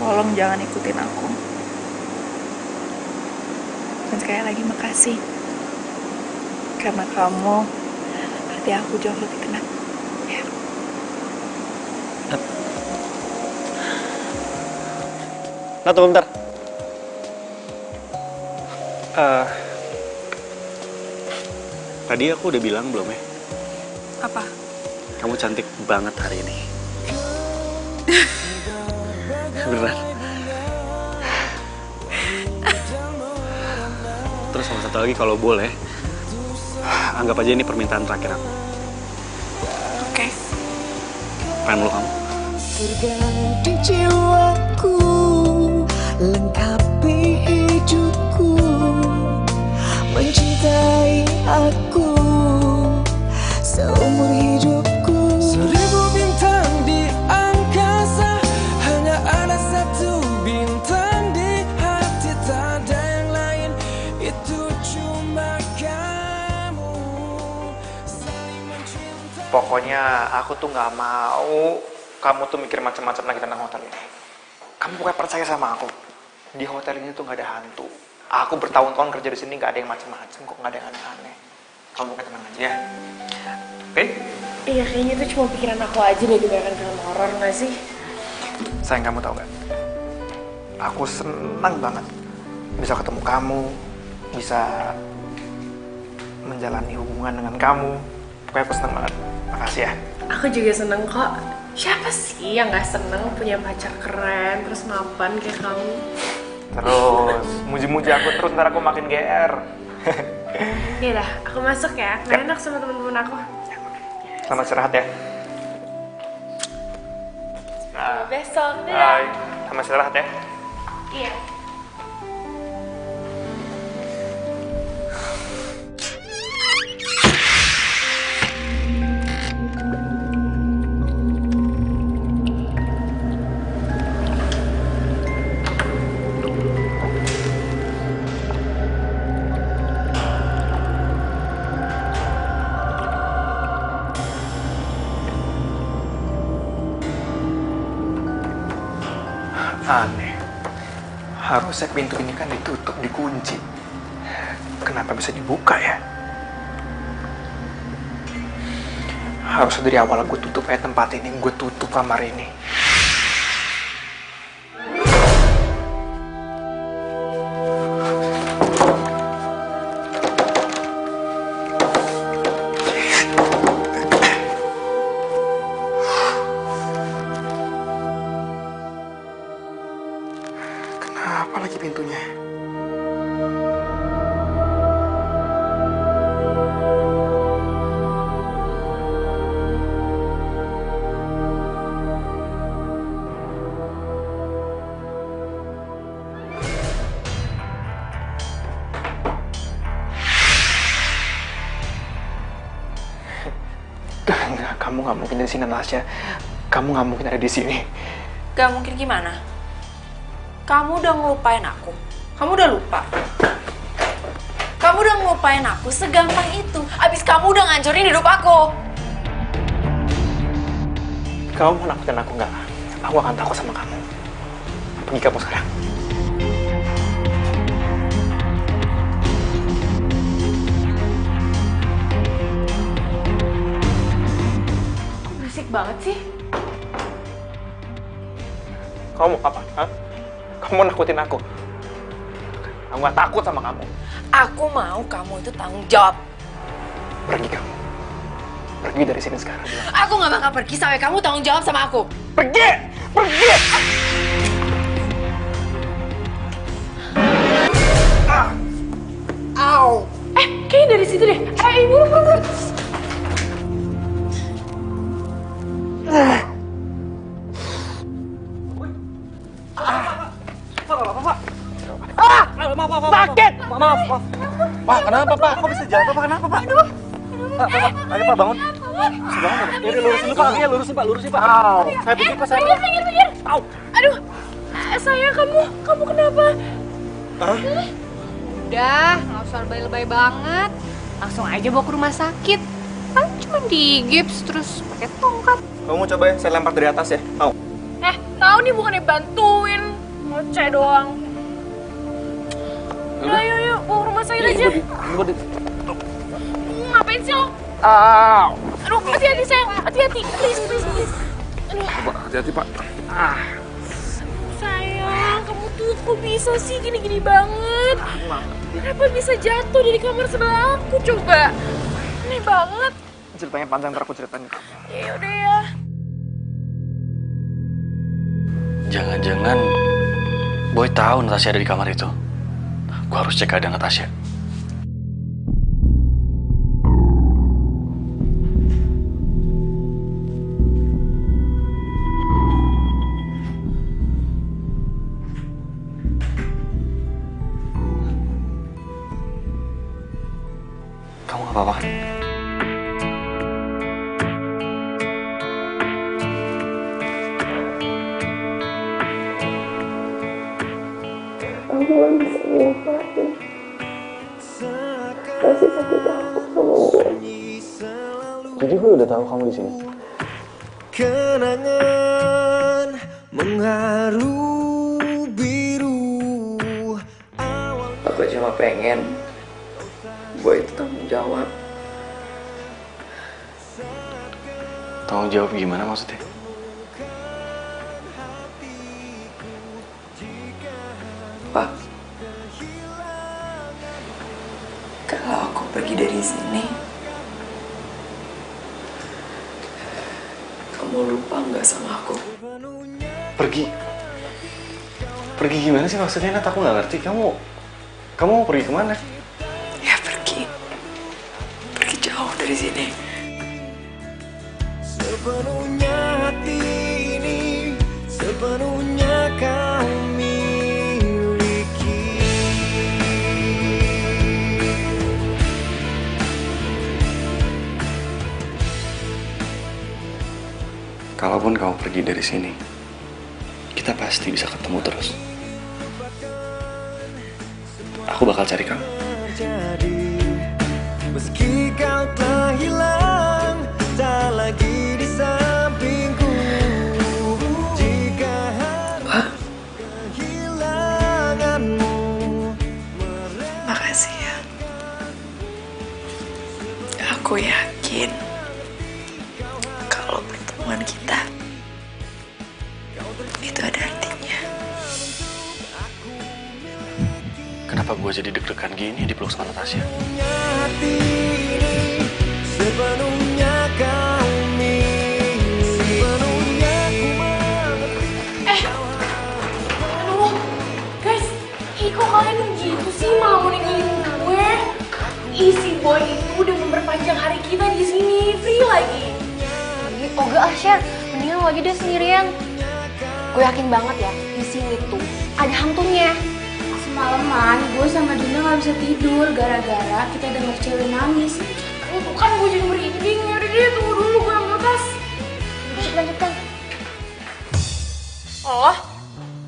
Tolong jangan ikutin aku. Dan sekali lagi makasih. Karena kamu, hati aku jauh lebih tenang. Ya. Nah, tunggu bentar. Tadi aku udah bilang belum ya? Apa? Kamu cantik banget hari ini. Beneran. Terus sama satu lagi, kalau boleh, anggap aja ini permintaan terakhir aku. Oke. Pengen meluk kamu. Terganti jiwaku, lengkapi hidupku, Pokoknya aku tuh nggak mau kamu tuh mikir macam-macam lagi tentang hotel ini. Kamu pokoknya percaya sama aku. Di hotel ini tuh nggak ada hantu. Aku bertahun-tahun kerja di sini nggak ada yang macam-macam kok, nggak ada yang aneh-aneh. Kamu pokoknya tenang aja ya. Oke? Iya, kayaknya itu cuma pikiran aku aja deh kebanyakan film horor nggak sih? Sayang, kamu tahu nggak? Aku senang banget bisa ketemu kamu, bisa menjalani hubungan dengan kamu. Pokoknya aku senang banget. Makasih ya. Aku juga seneng kok. Siapa sih yang nggak seneng punya pacar keren terus mapan kayak kamu? Terus muji-muji aku terus, ntar aku makin GR. Yaudah, aku masuk ya. Nggak enak sama temen-temen aku. Selamat istirahat ya. Besok, dadah. Bye. Selamat istirahat ya. Iya. Aneh. Harusnya pintu ini kan ditutup, dikunci. Kenapa bisa dibuka ya? Harusnya dari awal gue tutup tempat ini, gue tutup kamar ini. Kenapa lagi pintunya? Enggak, kamu nggak mungkin di sini, Natasha. Kamu nggak mungkin ada di sini. Gak mungkin gimana? Kamu udah ngelupain aku. Kamu udah lupa. Kamu udah ngelupain aku segampang itu. Abis kamu udah ngancurin hidup aku. Kamu mau nakutin aku nggak? Aku akan takut sama kamu. Pergi kamu sekarang. Kok berisik banget sih? Kamu mau apa? Hah? Kamu mau nakutin aku? Aku nggak takut sama kamu. Aku mau kamu itu tanggung jawab. Pergi kamu. Pergi dari sini sekarang. Bilang. Aku nggak bakal pergi sampai kamu tanggung jawab sama aku. Pergi! Pergi! Au! Kayaknya dari situ deh. Ibu, buru. Sakit! Maaf. Pak, kenapa Pak? Kok bisa jatuh Pak? Kenapa Pak? Aduh. Pak, ayo Pak bangun. Bisa bangun Pak. Yaudah lurusin dulu Pak, kakinya lurusin Pak. Saya pikir Pak, saya. Pinggir. Au. Aduh, sayang kamu kenapa? Hah? Udah, nggak usah lebay-lebay banget. Langsung aja bawa ke rumah sakit. Kan cuma digips terus pakai tongkat. Kamu mau coba ya? Saya lempar dari atas ya? Mau? Tahu nih bukannya bantuin, ngoceh doang. Udah, yuk, bawa ke rumah sakit aja. Ngapain sih lo? Aduh, hati-hati sayang, hati-hati, please. Aduh. Hati-hati Pak. Sayang, kamu tuh kok bisa sih gini-gini banget? Kenapa bisa jatuh dari kamar sebelah aku coba? Aneh banget. Ceritanya panjang, ntar aku ceritain ke kamu. Ya udah ya. Jangan-jangan Boy tahu Natasha ada di kamar itu. Gua harus cek keadaan Natasha. Kamu gak apa-apa kan? Aku gak bisa ngelupain kasih sakit aku sama gue. juga udah tahu kamu di sini. Kenangan mengharu biru. Aku cuma pengen Boy itu tanggung jawab. Tanggung jawab gimana maksudnya? Pak, kalau aku pergi dari sini, kamu lupa nggak sama aku? Pergi? Pergi gimana sih maksudnya, Nat? Aku nggak ngerti. Kamu mau pergi kemana? Ya pergi jauh dari sini. Sepenuhnya hati ini, sepenuhnya kau miliki. Kalaupun kamu pergi dari sini, kita pasti bisa ketemu terus. Aku bakal cari kamu. Jadi, meski kau telah hilang, tak lagi di sampingku. Jika harus kehilanganmu, Makasih ya. Aku yakin kalau pertemuan kita itu ada artinya. Kenapa gue jadi deg-degan gini di peluk sama Natasha? hati ini sepenuhnya kau miliki. Sepenuhnya ku mengerti. Aduh, guys, kok kalian gitu sih malah mau ninggalin gue? Isi Boy itu udah memperpanjang hari kita di sini, free lagi. Oga Asya, mendingan lo aja deh sendirian. Gue yakin banget ya, di sini tuh ada hantunya. Semalaman gue sama Dinda gak bisa tidur gara-gara kita denger cewek nangis. Itu kan gue jadi merinding. Yaudah deh, tunggu dulu gue ambil tas. Lanjutkan. Oh,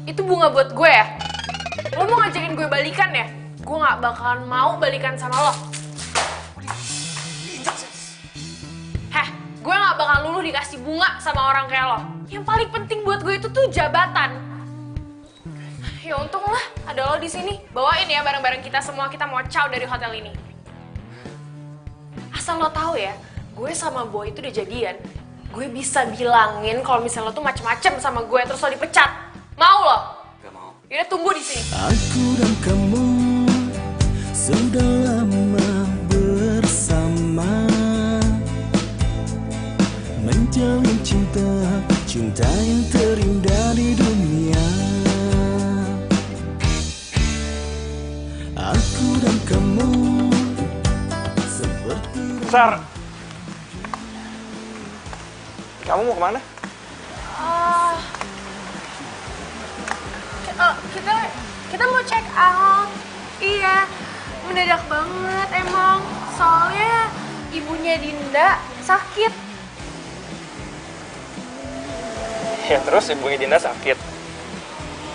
itu bunga buat gue ya? Lo mau ngajakin gue balikan ya? Gue gak bakalan mau balikan sama lo. Heh, gue gak bakal luluh dikasih bunga sama orang kayak lo. Yang paling penting buat gue itu tuh jabatan. Ya untung lah, ada lo di sini. Bawain ya barang-barang kita semua, kita mau caw dari hotel ini. Asal lo tahu ya, gue sama Boy itu udah jadian. Gue bisa bilangin kalau misalnya lo tuh macem-macem sama gue terus lo dipecat. Mau lo? Gak mau. Yaudah tunggu di sini. Aku dan kamu sudah lama bersama, menjalin cinta, cinta yang terindah di dunia. Aku dan kamu seperti Sar, kamu mau kemana? Kita mau check out. Iya, mendadak banget emang. Soalnya ibunya Dinda sakit. Ya terus ibunya Dinda sakit.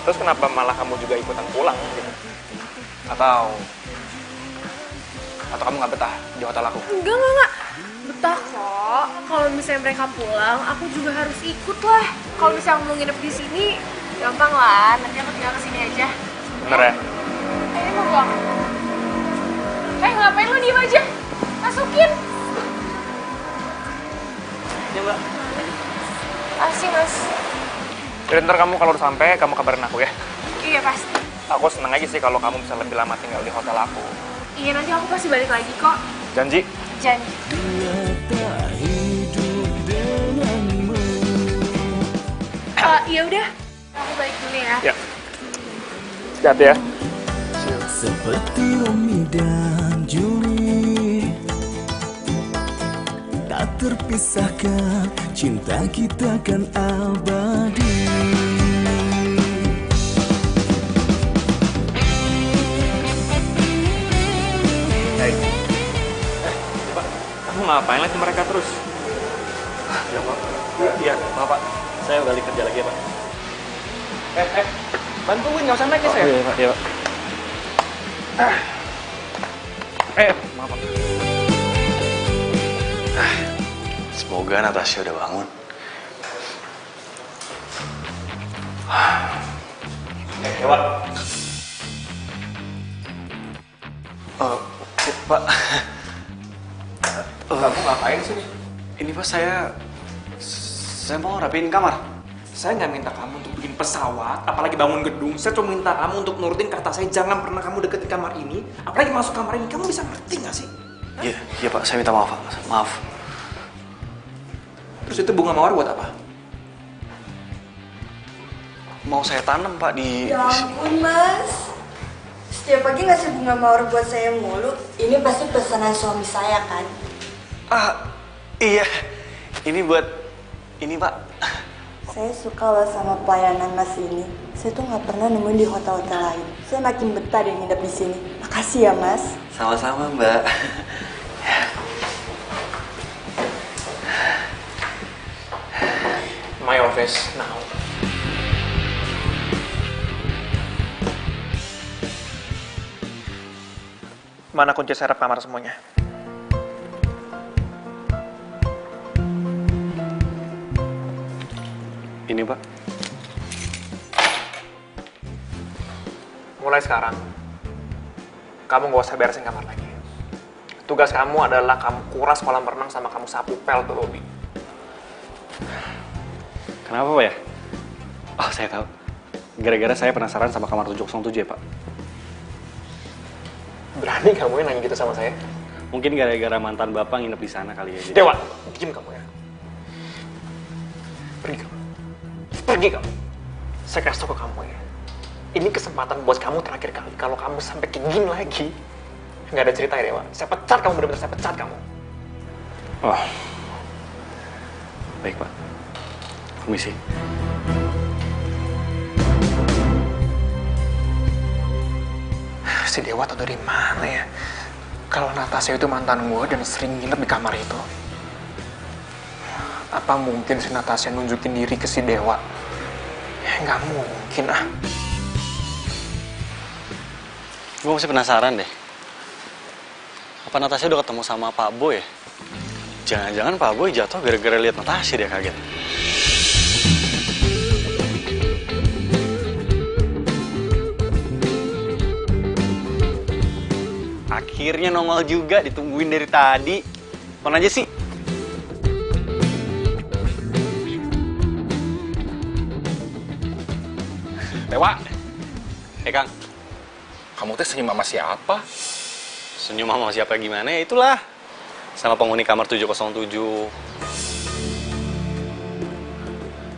Terus kenapa malah kamu juga ikutan pulang gitu? Atau kamu nggak betah di hotel aku? Enggak. Betah kok. Kalau misalnya mereka pulang, aku juga harus ikut lah. Kalau misalnya mau nginep di sini, gampang lah. Nanti aku tinggal kesini aja. Bener ya? Ini mau pulang. Ngapain lo diem aja? Masukin. Ya mbak. Kasih mas. Jadi ntar kamu kalau udah sampai, kamu kabarin aku ya. Iya pasti. Aku seneng aja sih kalau kamu bisa lebih lama tinggal di hotel aku. Iya nanti aku pasti balik lagi kok. Janji? Janji. Ya udah, aku balik dulu ya. Ya. Hati-hati ya. seperti Romi dan Juli, tak terpisahkan, cinta kita kan abadi. Hey. Pak, kamu ngapain lihat mereka terus? Ya Pak. Iya, maaf Pak. Saya balik kerja lagi ya Pak. Bantuin, nggak usah naik ya saya. Iya Pak, iya Pak. Maaf Pak. Semoga Natasha udah bangun. Dewa. Pak. Kamu ngapain sih nih? Ini Pak, saya mau rapiin kamar. Saya nggak minta kamu untuk bikin pesawat, apalagi bangun gedung. Saya cuma minta kamu untuk nurutin kata saya, jangan pernah kamu deketin kamar ini, apalagi masuk kamar ini. Kamu bisa ngerti nggak sih? Iya Pak, saya minta maaf Pak. Maaf. Terus itu bunga mawar buat apa? Mau saya tanam Pak di... Ya ampun mas, setiap pagi ngasih bunga mawar buat saya mulu. Ini pasti pesanan suami saya kan? Iya. Ini buat... Ini Pak. Saya suka loh sama pelayanan mas ini. Saya tuh nggak pernah nemuin di hotel-hotel lain. Saya makin betah deh nginep di sini. Makasih ya mas. Sama-sama Mbak. My office now. Mana kunci serep kamar semuanya? Ini Pak. Mulai sekarang, kamu gak usah beresin kamar lagi. Tugas kamu adalah kamu kuras kolam renang sama kamu sapu pel tuh lobby. Kenapa Pak ya? Oh, saya tahu. Gara-gara saya penasaran sama kamar 707 ya Pak. Berani kamu ya nanya gitu sama saya? Mungkin gara-gara mantan Bapak nginep di sana kali ya. Dewa, diam kamu ya. Pergi kamu. Pergi kamu. Saya kasih tau ke kamu ya. Ini kesempatan buat kamu terakhir kali. Kalau kamu sampai kayak gini lagi, nggak ada cerita ya Dewa. Saya pecat kamu, benar-benar saya pecat kamu. Oh. Baik Pak. Permisi. Si Dewa tau dari mana ya? Kalau Natasha itu mantan gue dan sering nginep di kamar itu. Apa mungkin si Natasha nunjukin diri ke si Dewa? Ya nggak mungkin ah. Gue masih penasaran deh. Apa Natasha udah ketemu sama Pak Boy ya? Jangan-jangan Pak Boy jatuh gara-gara lihat Natasha dia kaget. Akhirnya nongol juga, ditungguin dari tadi. Mana aja sih? Dewa. Kang. Kamu teh senyum sama siapa? Senyum sama siapa gimana ya itulah. Sama penghuni kamar 707.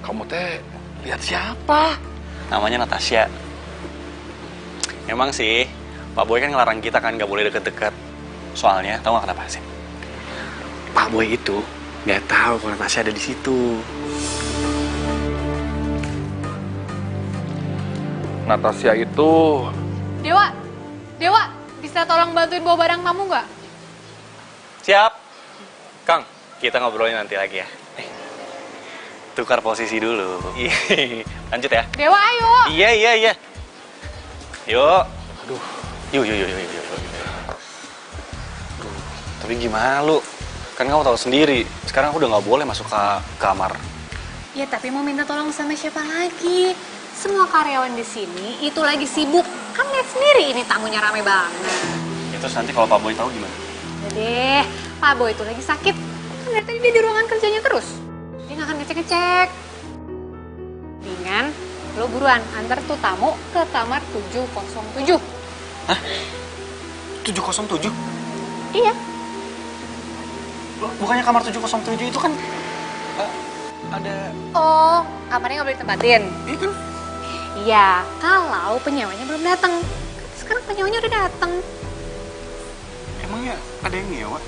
Kamu teh lihat siapa? Namanya Natasha. Emang sih, Pak Boy kan ngelarang kita kan nggak boleh deket-deket. Soalnya, tahu nggak kenapa sih? Pak Boy itu nggak tahu kalau Natasha ada di situ. Natasha itu... Dewa, bisa tolong bantuin bawa barang kamu nggak? Siap. Kang, kita ngobrolin nanti lagi ya. Tukar posisi dulu. Lanjut ya. Dewa, ayo. Iya. Yuk. Aduh. Yuk. Tapi gimana lu? Kan kamu tahu sendiri, sekarang aku udah nggak boleh masuk ke kamar. Ya tapi mau minta tolong sama siapa lagi? Semua karyawan di sini itu lagi sibuk. Kan lihat sendiri ini tamunya rame banget. Ya, terus nanti kalau Pak Boy tahu gimana? Udah deh, Pak Boy itu lagi sakit. Kan dari tadi dia di ruangan kerjanya terus. Dia nggak akan ngecek-ngecek. Mendingan lo buruan antar tuh tamu ke kamar 707. Hah? 707? Iya. Bukannya kamar 707 itu kan ada... Oh, kamarnya nggak boleh ditempatin? Iya kan? Iya, kalau penyewanya belum datang. Sekarang penyewanya udah datang. Emangnya ada yang nyewa?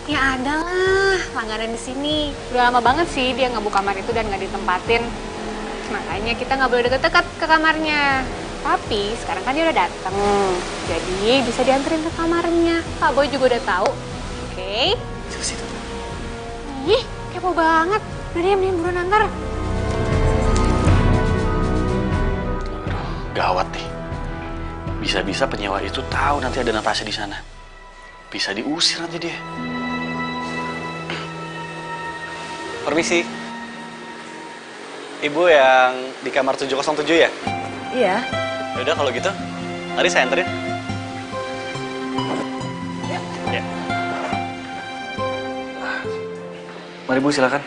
Ya ada lah, langganan di sini. Udah lama banget sih dia ngebuka kamar itu dan nggak ditempatin. Makanya kita nggak boleh deket-deket ke kamarnya. Tapi sekarang kan dia udah datang. Jadi bisa dianterin ke kamarnya. Pak Boy juga udah tahu. Oke? Coba situ. Ih, kepo banget. Udah deh, mending buruan antar. Gawat nih. Bisa-bisa penyewa itu tahu nanti ada Natasha di sana. Bisa diusir nanti dia. Permisi. Ibu yang di kamar 707 ya? Iya. Yaudah kalau gitu, mari saya anterin. Ya. Mari Bu, silakan.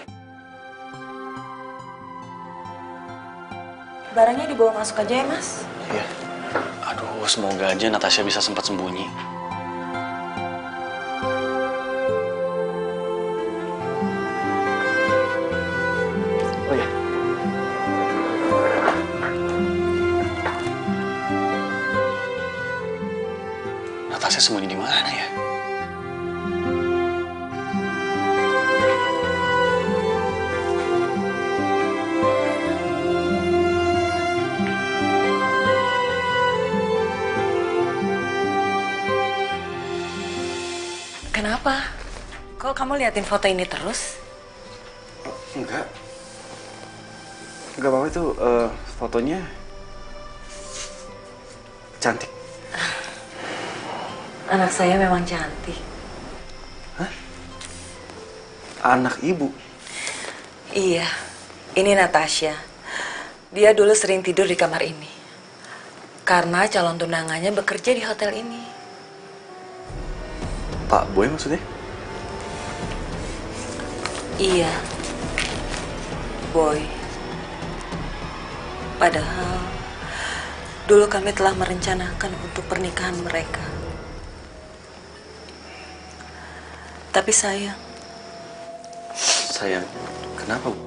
Barangnya dibawa masuk aja ya, Mas. Iya. Aduh, semoga aja Natasha bisa sempat sembunyi. Oh ya. Natasha sembunyi di mana ya? Kenapa? Kok kamu liatin foto ini terus? Enggak. Enggak apa-apa itu fotonya cantik. Anak saya memang cantik. Hah? Anak ibu? Iya, ini Natasha. Dia dulu sering tidur di kamar ini. Karena calon tunangannya bekerja di hotel ini. Pak Boy maksudnya? Iya, Boy. Padahal dulu kami telah merencanakan untuk pernikahan mereka. Tapi sayang. Sayang, kenapa Bu?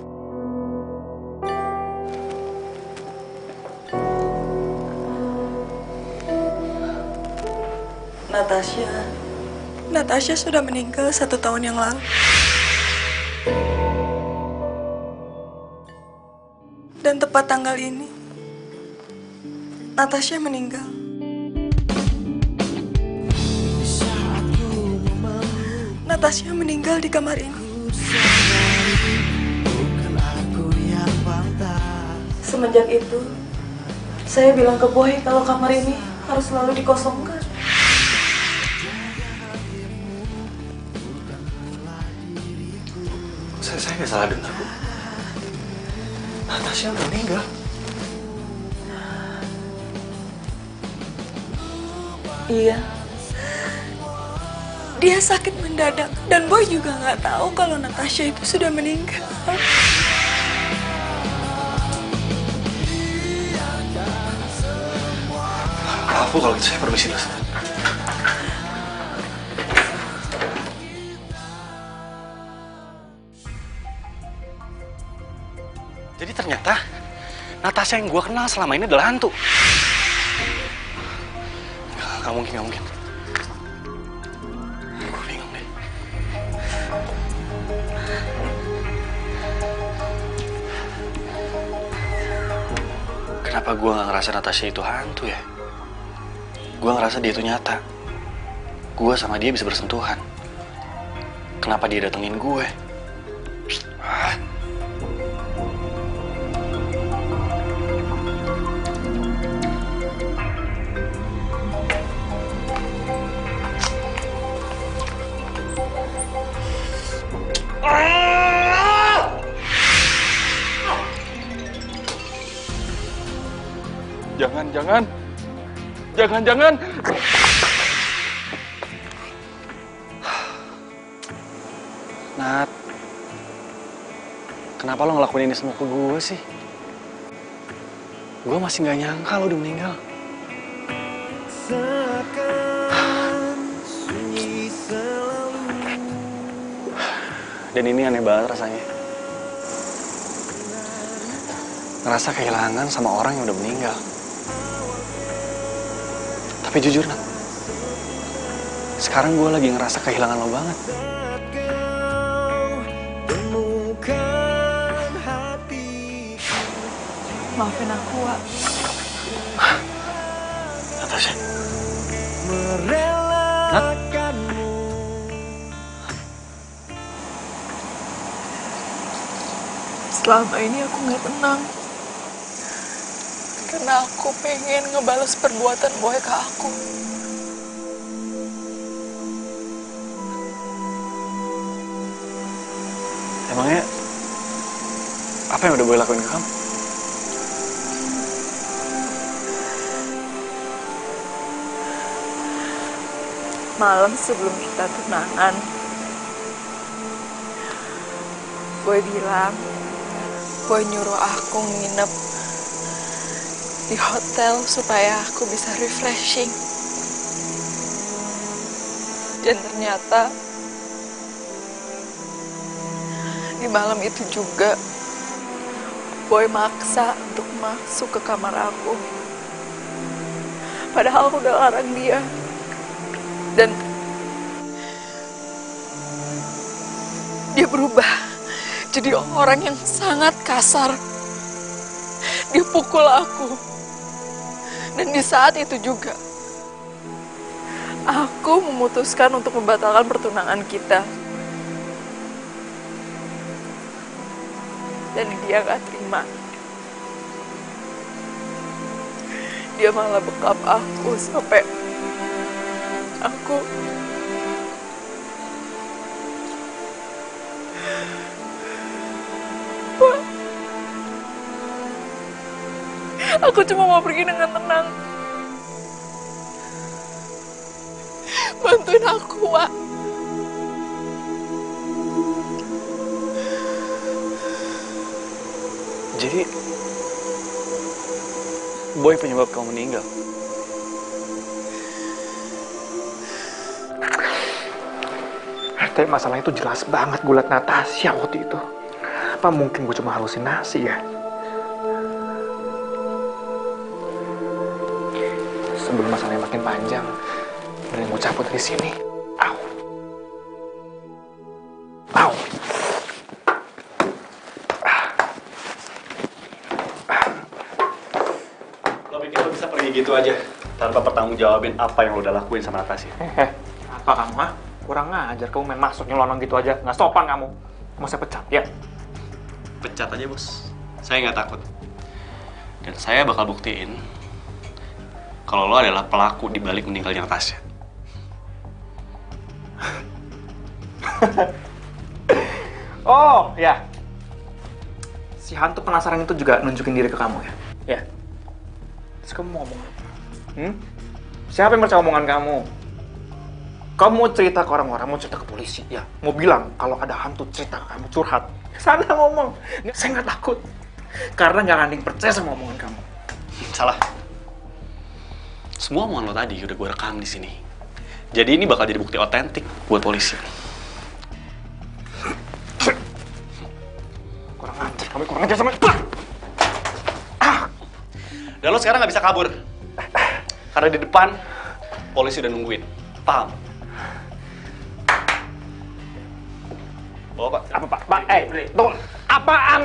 Natasha sudah meninggal 1 tahun yang lalu. Dan tepat tanggal ini, Natasha meninggal. Natasha meninggal di kamar ini. Semenjak itu, saya bilang ke Boy kalau kamar ini harus selalu dikosongkan. Saya nggak salah dengar, Bu. Natasha udah meninggal. Iya. Dia sakit mendadak dan Boy juga nggak tahu kalau Natasha itu sudah meninggal. Maaf Bu, kalau gitu saya permisi dulu. Jadi ternyata Natasha yang gue kenal selama ini adalah hantu. Gak mungkin, gak mungkin. Gue bingung deh. Kenapa gue gak ngerasa Natasha itu hantu ya? Gue ngerasa dia itu nyata. Gue sama dia bisa bersentuhan. Kenapa dia datengin gue? Hah? Jangan. Nat, kenapa lo ngelakuin ini semua ke gue sih? Gue masih gak nyangka lo udah meninggal. Dan ini aneh banget rasanya. Ngerasa kehilangan sama orang yang udah meninggal. Tapi jujur, Nat, sekarang gue lagi ngerasa kehilangan lo banget. Maafin aku, Wak. Natasha. Nat. Selama ini aku nggak tenang. Karena aku pengen ngebales perbuatan Boy ke aku. Emangnya Apa yang udah Boy lakuin ke kamu? Malam sebelum kita tunangan, Boy bilang, Boy nyuruh aku nginep di hotel supaya aku bisa refreshing. Dan ternyata di malam itu juga Boy maksa untuk masuk ke kamar aku. Padahal aku udah larang dia. Dan dia berubah jadi orang yang sangat kasar. Dia pukul aku. Dan di saat itu juga aku memutuskan untuk membatalkan pertunangan kita. Dan dia gak terima. Dia malah bekap aku sampai aku cuma mau pergi dengan tenang. Bantuin aku, Wak. Jadi, Boy penyebab kamu meninggal? Tapi masalahnya itu jelas banget gue liat Natasha waktu itu. Apa mungkin gue cuma halusinasi ya? Sebelum masalahnya makin panjang, mending gue cabut dari sini. Au. Au. Lo pikir lo bisa pergi gitu aja tanpa pertanggungjawabin apa yang lo udah lakuin sama Natasha? Apa kamu, ha? Kurang ngajar, kamu main masuk nyelonong gitu aja. Nggak sopan kamu. Mau saya pecat, ya? Pecat aja, Bos. Saya nggak takut. Dan saya bakal buktiin kalau lo adalah pelaku di balik meninggalnya Natasha. Oh, ya. Si hantu penasaran itu juga nunjukin diri ke kamu, ya? Ya. Terus kamu mau ngomong apa? Siapa yang percaya omongan kamu? Kamu mau cerita ke orang-orang, mau cerita ke polisi, ya? Mau bilang kalau ada hantu cerita ke kamu, curhat. Sana ngomong. Saya nggak takut. Karena nggak akan ada yang percaya sama omongan kamu. Salah. Semua omongan lo tadi udah gue rekam di sini. Jadi ini bakal jadi bukti otentik buat polisi. Kurang ajar, kamu kurang ajar sama... Dan lo sekarang nggak bisa kabur. Karena di depan, polisi udah nungguin. Paham? Bawa, Pak. Apa, Pak? Pak, tunggu. Apaan?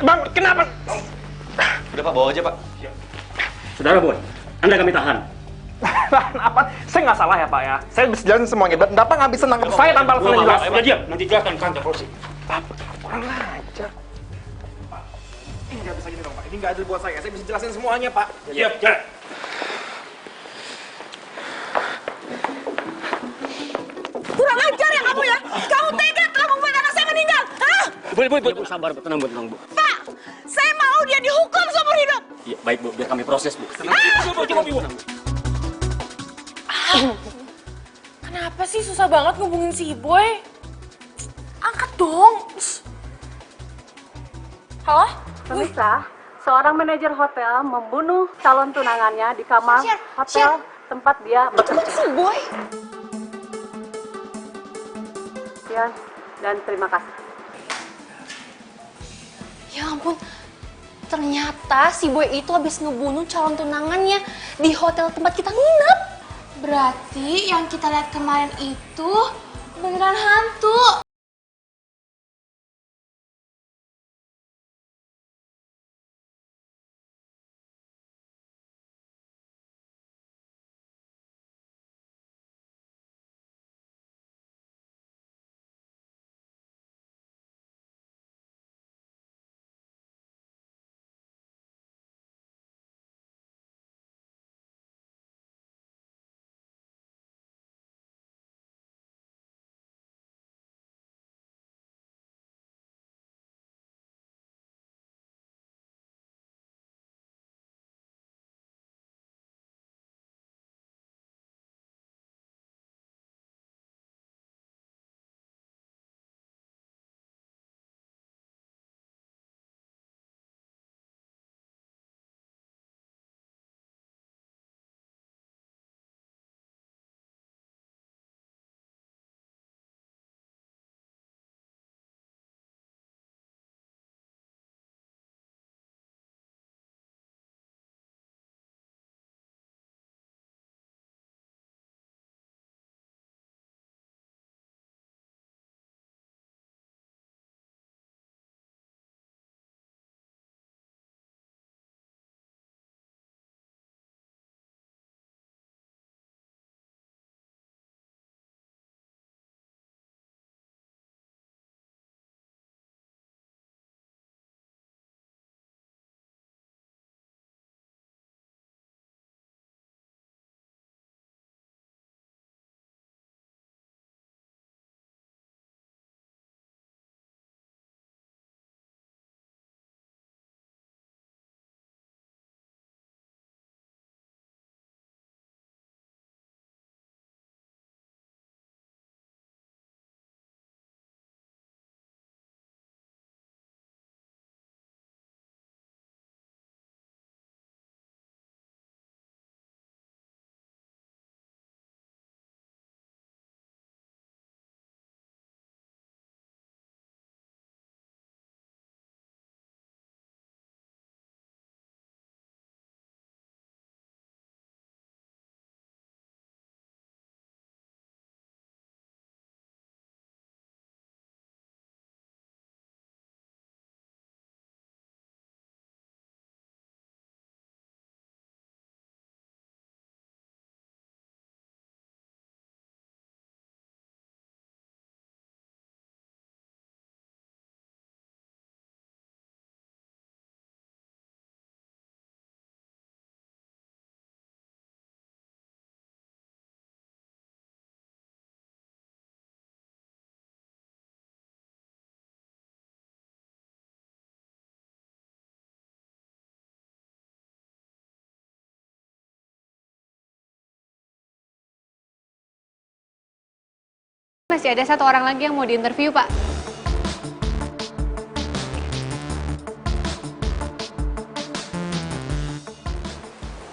Bang, kenapa? Udah, Pak, bawa aja, Pak. Saudara Boy, Anda kami tahan. Apa? Saya nggak salah ya, Pak, ya? Saya bisa jelasin semuanya. Dan Bapak nggak bisa nangkep saya tanpa alasan yang jelas. Udah diam, nanti jelaskan ke kantor polisi. Bapak, kurang ajar. Pak, ini nggak bisa gini dong, Pak. Ini nggak adil buat saya. Saya bisa jelasin semuanya, Pak. Siap, jalan. Kurang ajar ya kamu ya! Kamu tega telah membuat anak saya meninggal! Hah? Bu, sabar, tenang, Bu, tenang, Bu. Pak! Saya mau dia dihukum seumur hidup! Ya, baik, Bu, biar kami proses, Bu. Tenang, Bu. Kenapa sih susah banget ngubungin si Boy? Angkat dong. Halo? Pemirsa, seorang manajer hotel membunuh calon tunangannya di kamar hotel tempat dia bekerja. Si Boy? Sekian dan terima kasih. Ya ampun, ternyata si Boy itu habis ngebunuh calon tunangannya di hotel tempat kita nginep. Berarti yang kita lihat kemarin itu beneran hantu. Masih ada satu orang lagi yang mau diinterview, Pak.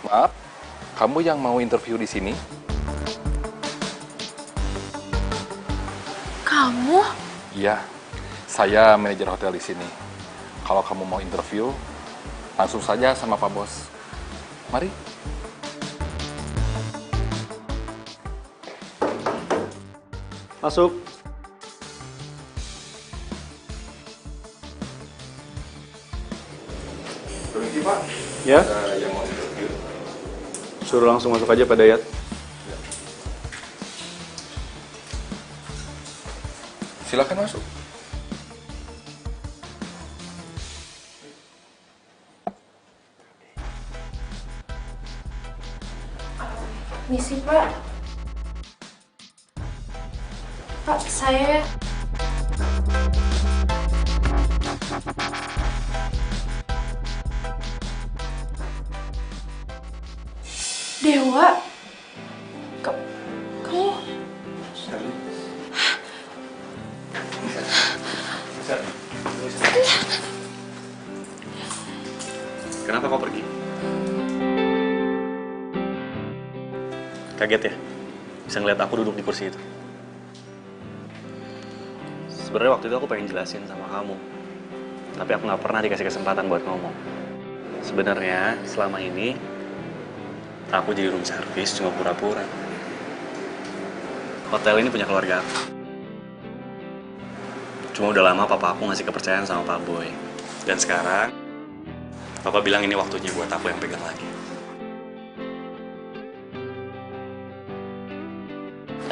Maaf, kamu yang mau interview di sini? Kamu? Iya, saya manajer hotel di sini. Kalau kamu mau interview, langsung saja sama Pak Bos. Mari. Masuk. Permisi, Pak. Ya? Ada yang mau interview. Suruh langsung masuk aja Pak Dayat. Silakan masuk. Misi, Pak. Pak, saya... Dewa? Kamu... Kenapa kau pergi? Kaget ya? Bisa ngeliat aku duduk di kursi itu. Sebenarnya waktu itu aku pengen jelasin sama kamu. Tapi aku nggak pernah dikasih kesempatan buat ngomong. Sebenarnya selama ini aku jadi room service cuma pura-pura. Hotel ini punya keluarga aku. Cuma udah lama papa aku ngasih kepercayaan sama Pak Boy. Dan sekarang papa bilang ini waktunya buat aku yang pegang lagi.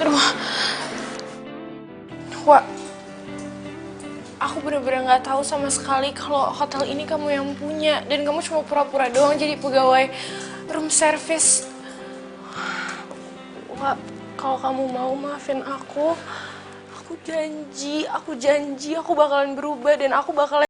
Aduh. Wak, aku bener-bener nggak tahu sama sekali kalau hotel ini kamu yang punya. Dan kamu cuma pura-pura doang jadi pegawai room service. Wak, kalau kamu mau maafin aku janji aku bakalan berubah dan aku bakalan